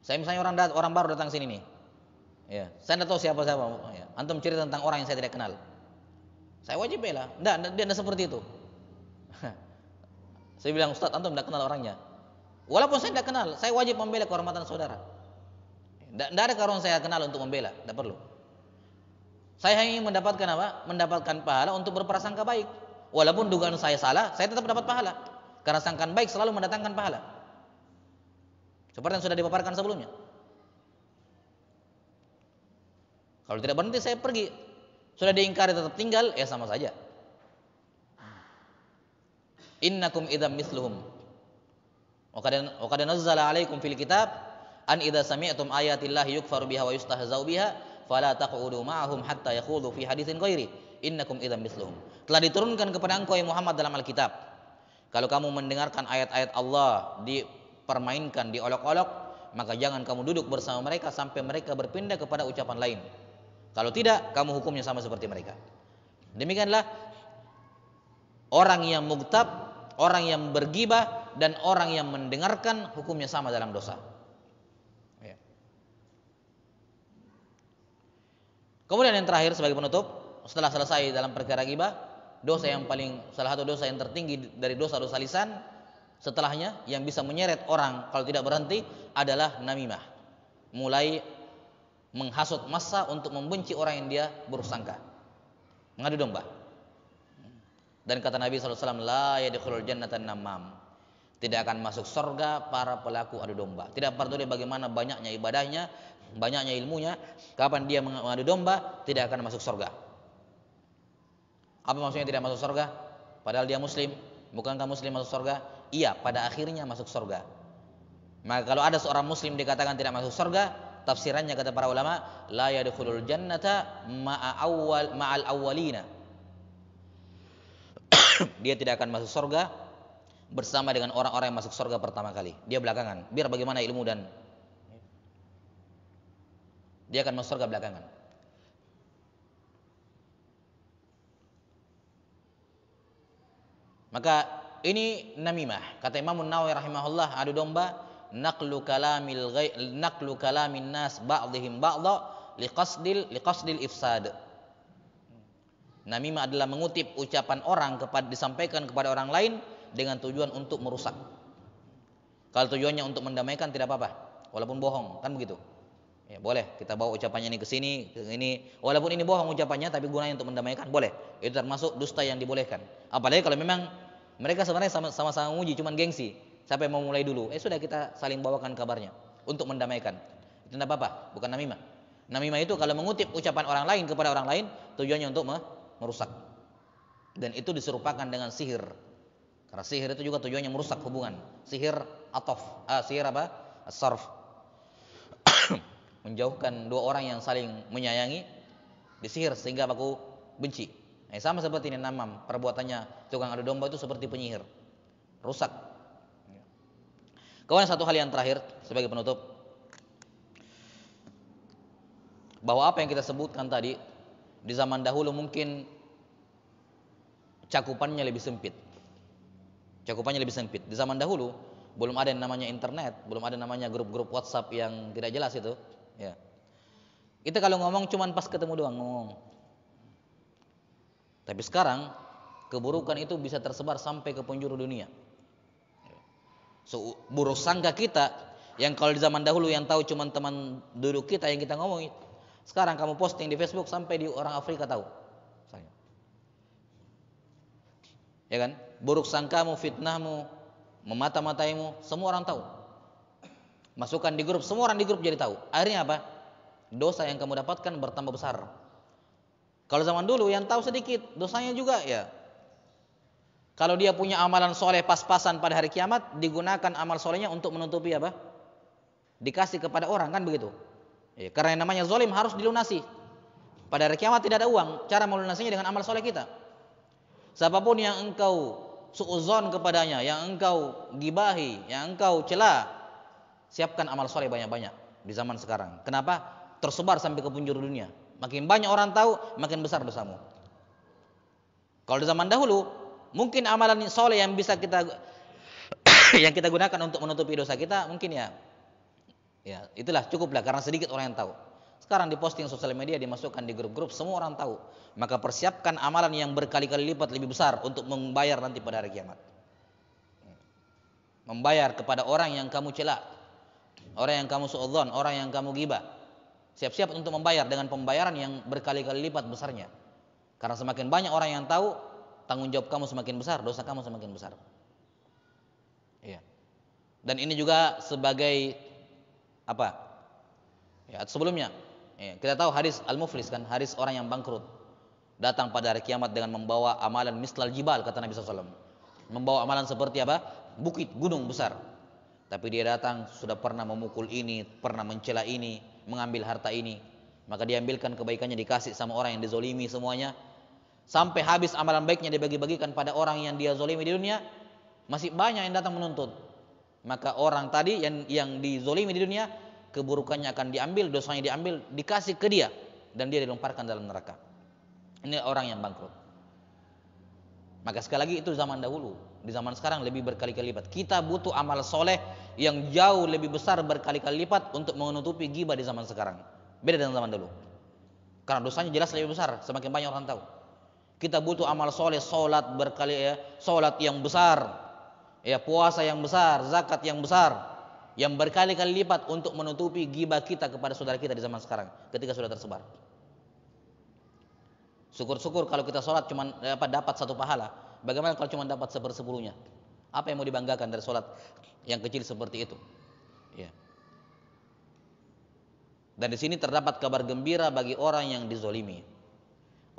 Saya misalnya orang baru datang sini nih, ya, saya tidak tahu siapa. Ya. Antum cerita tentang orang yang saya tidak kenal, saya wajib bela. Tidak seperti itu. Saya bilang, Ustaz, antum tidak kenal orangnya. Walaupun saya tidak kenal, saya wajib membela kehormatan saudara. Tidak ada orang saya kenal untuk membela, tidak perlu. Saya hanya ingin mendapatkan apa? Mendapatkan pahala untuk berprasangka baik. Walaupun dugaan saya salah, saya tetap dapat pahala. Karena sangkaan baik selalu mendatangkan pahala. Seperti yang sudah dipaparkan sebelumnya. Kalau tidak berhenti saya pergi. Sudah diingkari tetap tinggal, ya sama saja. Innakum idzam misluhum. Wa qad nazzala 'alaikum fil kitab an idza sami'tum ayatillahi yukfaru biha wa yustahza'u biha fala taq'udu ma'ahum hatta yakhudhu fi haditsin ghairi innakum idzan mithluhum. Telah diturunkan kepada engkau ya Muhammad dalam Alkitab, kalau kamu mendengarkan ayat-ayat Allah dipermainkan, diolok-olok, maka jangan kamu duduk bersama mereka sampai mereka berpindah kepada ucapan lain. Kalau tidak, kamu hukumnya sama seperti mereka. Demikianlah orang yang mugtab, orang yang bergibah, dan orang yang mendengarkan hukumnya sama dalam dosa. Ya. Kemudian yang terakhir sebagai penutup, setelah selesai dalam perkara gibah, dosa yang paling, salah satu dosa yang tertinggi dari dosa-dosa lisan, setelahnya yang bisa menyeret orang kalau tidak berhenti adalah namimah. Mulai menghasut massa untuk membenci orang yang dia buruk sangka, mengadu domba. Dan kata Nabi SAW, la yadkhulul jannata namam, tidak akan masuk surga para pelaku adu domba. Tidak peduli bagaimana banyaknya ibadahnya, banyaknya ilmunya, kapan dia mengadu domba, tidak akan masuk surga. Apa maksudnya tidak masuk surga? Padahal dia muslim. Bukankah muslim masuk surga? Iya, pada akhirnya masuk surga. Maka kalau ada seorang muslim dikatakan tidak masuk surga, tafsirannya kata para ulama, la yadkhulul jannata ma'al awwalina. Dia tidak akan masuk surga bersama dengan orang-orang yang masuk surga pertama kali. Dia belakangan. Biar bagaimana ilmu dan dia akan masuk surga belakangan. Maka ini namimah. Kata Imam Nawawi rahimahullah, adu domba, naqlu kalamin nas ba'dihim ba'dha liqasdil ifsad. Namimah adalah mengutip ucapan orang disampaikan kepada orang lain dengan tujuan untuk merusak. Kalau tujuannya untuk mendamaikan tidak apa-apa, walaupun bohong, kan begitu. Ya, boleh kita bawa ucapannya ini ke sini, walaupun ini bohong ucapannya tapi gunanya untuk mendamaikan, boleh. Itu termasuk dusta yang dibolehkan. Apalagi kalau memang mereka sebenarnya sama-sama menguji, cuman gengsi. Siapa yang mau mulai dulu? Sudah kita saling bawakan kabarnya untuk mendamaikan. Itu tidak apa-apa, bukan namimah. Namimah itu kalau mengutip ucapan orang lain kepada orang lain, tujuannya untuk merusak. Dan itu diserupakan dengan sihir. Karena sihir itu juga tujuannya merusak hubungan. Sihir sihir apa? As-sarf. Menjauhkan dua orang yang saling menyayangi, disihir sehingga aku benci. Sama seperti ini namam, perbuatannya tukang adu domba itu seperti penyihir, rusak. Kemudian satu hal yang terakhir sebagai penutup, bahwa apa yang kita sebutkan tadi di zaman dahulu mungkin cakupannya lebih sempit. Cakupannya lebih sempit. Di zaman dahulu belum ada yang namanya internet, belum ada namanya grup-grup WhatsApp yang tidak jelas itu. Ya. Kita kalau ngomong cuman pas ketemu doang ngomong. Tapi sekarang keburukan itu bisa tersebar sampai ke penjuru dunia. Buruk sangka kita yang kalau di zaman dahulu yang tahu cuma teman duduk kita yang kita ngomongin, sekarang kamu posting di Facebook sampai di orang Afrika tahu. Ya kan? Buruk sangkamu, fitnahmu, memata-mataimu, semua orang tahu. Masukkan di grup, semua orang di grup jadi tahu. Akhirnya apa? Dosa yang kamu dapatkan bertambah besar. Kalau zaman dulu yang tahu sedikit, dosanya juga ya. Kalau dia punya amalan soleh pas-pasan pada hari kiamat, digunakan amal solehnya untuk menutupi apa? Dikasih kepada orang, kan begitu. Ya, karena yang namanya zalim harus dilunasi. Pada hari kiamat tidak ada uang, cara melunasinya dengan amal soleh kita. Siapapun yang engkau suudzon kepadanya, yang engkau gibahi, yang engkau cela, siapkan amal soleh banyak-banyak di zaman sekarang. Kenapa? Tersebar sampai ke penjuru dunia. Makin banyak orang tahu, makin besar dosamu. Kalau di zaman dahulu, mungkin amalan soleh yang bisa kita yang kita gunakan untuk menutupi dosa kita, mungkin ya itulah cukuplah karena sedikit orang yang tahu. Sekarang diposting sosial media, dimasukkan di grup-grup, semua orang tahu. Maka persiapkan amalan yang berkali-kali lipat lebih besar untuk membayar nanti pada hari kiamat. Membayar kepada orang yang kamu cela, orang yang kamu suudzon, orang yang kamu ghibah. Siap-siap untuk membayar dengan pembayaran yang berkali-kali lipat besarnya. Karena semakin banyak orang yang tahu, tanggung jawab kamu semakin besar, dosa kamu semakin besar. Iya. Dan ini juga sebagai apa? Ya, sebelumnya kita tahu hadis al-muflis kan, hadis orang yang bangkrut. Datang pada hari kiamat dengan membawa amalan mislal jibal, kata Nabi SAW. Membawa amalan seperti apa? Bukit, gunung besar. Tapi dia datang sudah pernah memukul ini, pernah mencela ini, mengambil harta ini, maka diambilkan kebaikannya dikasih sama orang yang dizolimi semuanya. Sampai habis amalan baiknya dibagi-bagikan pada orang yang dia zolimi di dunia, masih banyak yang datang menuntut. Maka orang tadi yang dizolimi di dunia, keburukannya akan diambil, dosanya diambil, dikasih ke dia, dan dia dilemparkan dalam neraka. Ini orang yang bangkrut. Maka sekali lagi itu zaman dahulu. Di zaman sekarang lebih berkali-kali lipat. Kita butuh amal soleh yang jauh lebih besar berkali-kali lipat untuk menutupi ghibah di zaman sekarang. Beda dengan zaman dulu. Karena dosanya jelas lebih besar, semakin banyak orang tahu. Kita butuh amal soleh, solat solat yang besar, puasa yang besar, zakat yang besar, yang berkali-kali lipat untuk menutupi ghibah kita kepada saudara kita di zaman sekarang ketika sudah tersebar. Syukur-syukur kalau kita sholat cuma dapat satu pahala. Bagaimana kalau cuma dapat 1/10-nya? Apa yang mau dibanggakan dari sholat yang kecil seperti itu? Ya. Dan di sini terdapat kabar gembira bagi orang yang dizolimi,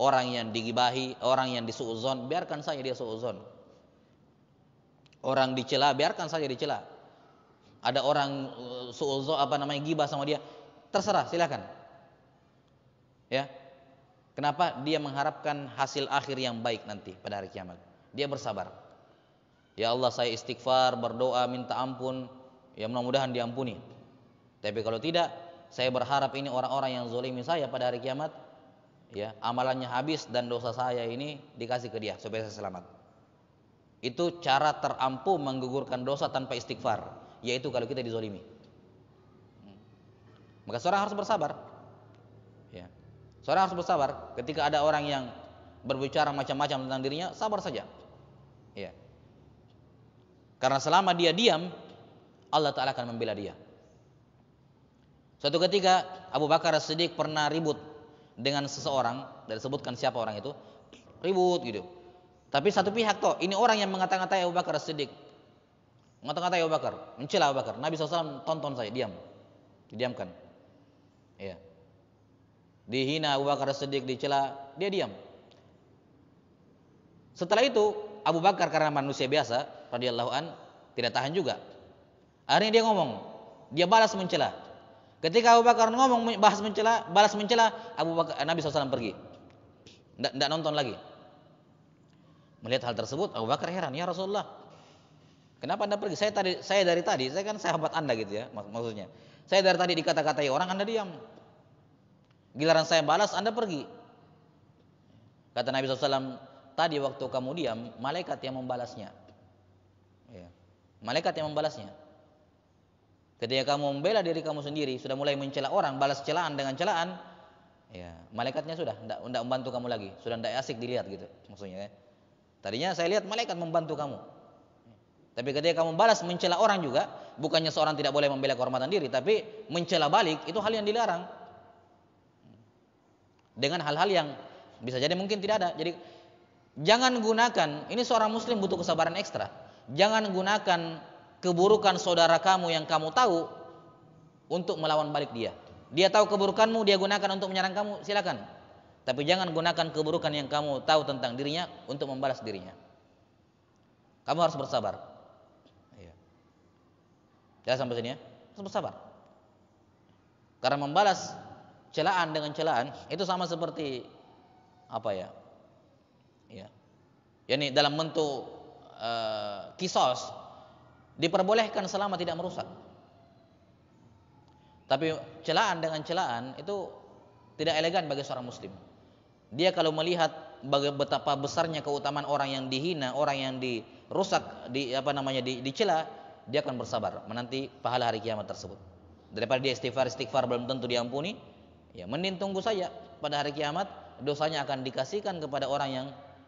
orang yang digibahi, orang yang disuudzon, biarkan saja dia suudzon. Orang dicela, biarkan saja dicela. Ada orang suudzon ghibah sama dia, terserah, silakan. Ya. Kenapa? Dia mengharapkan hasil akhir yang baik nanti pada hari kiamat. Dia bersabar. Ya Allah, saya istighfar, berdoa, minta ampun, ya mudah-mudahan diampuni. Tapi kalau tidak, saya berharap ini orang-orang yang zolimi saya pada hari kiamat, ya amalannya habis dan dosa saya ini dikasih ke dia supaya saya selamat. Itu cara terampuh menggugurkan dosa tanpa istighfar, yaitu kalau kita dizolimi. Maka seorang harus bersabar. Ya. Seorang harus bersabar ketika ada orang yang berbicara macam-macam tentang dirinya, sabar saja. Ya. Karena selama dia diam, Allah Ta'ala akan membela dia. Suatu ketika Abu Bakar As-Siddiq pernah ribut dengan seseorang, dan disebutkan siapa orang itu, ribut gitu. Tapi satu pihak ini orang yang mengata-ngatai Abu Bakar As-Siddiq, mengata-ngatai Abu Bakar, mencela Abu Bakar. Nabi SAW tonton saya, diam, didiamkan. Ya. Dihina Abu Bakar As-Siddiq, dicela, dia diam. Setelah itu Abu Bakar karena manusia biasa radhiyallahu an tidak tahan juga. Akhirnya dia ngomong, dia balas mencela. Ketika Abu Bakar ngomong balas mencela, Nabi SAW pergi. Tidak nonton lagi. Melihat hal tersebut, Abu Bakar heran, ya Rasulullah, kenapa Anda pergi? Saya dari tadi, saya kan sahabat Anda gitu ya, maksudnya. Saya dari tadi dikata-katai orang, Anda diam. Giliran saya balas, Anda pergi. Kata Nabi SAW, tadi waktu kamu diam, malaikat yang membalasnya. Ya. Malaikat yang membalasnya. Ketika kamu membela diri kamu sendiri, sudah mulai mencela orang, balas celaan dengan celaan, ya malaikatnya sudah tidak membantu kamu lagi, sudah tidak asik dilihat gitu, maksudnya. Ya. Tadinya saya lihat malaikat membantu kamu. Tapi ketika kamu balas mencela orang juga, bukannya seorang tidak boleh membela kehormatan diri, tapi mencela balik itu hal yang dilarang. Dengan hal-hal yang bisa jadi mungkin tidak ada. Jadi jangan gunakan, ini seorang muslim butuh kesabaran ekstra. Jangan gunakan keburukan saudara kamu yang kamu tahu untuk melawan balik dia. Dia tahu keburukanmu, dia gunakan untuk menyerang kamu, silakan. Tapi jangan gunakan keburukan yang kamu tahu tentang dirinya untuk membalas dirinya. Kamu harus bersabar. Ya sampai sini ya, harus bersabar. Karena membalas celaan dengan celaan itu sama seperti apa ya? Ya. Yani dalam bentuk kisos diperbolehkan selama tidak merusak. Tapi celaan dengan celaan itu tidak elegan bagi seorang muslim. Dia kalau melihat betapa besarnya keutamaan orang yang dihina, orang yang dirusak, dicela, dia akan bersabar menanti pahala hari kiamat tersebut. Daripada dia istighfar belum tentu diampuni, ya mending tunggu saja pada hari kiamat dosanya akan dikasihkan kepada orang yang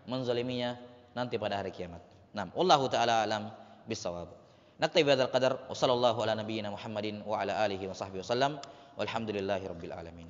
menzaliminya nanti pada hari kiamat. Nah, wallahu taala alam bisawab. Naktabi bihadzal qadar wa sallallahu ala nabiyyina Muhammadin wa ala alihi wa sahbihi wasallam walhamdulillahi rabbil alamin.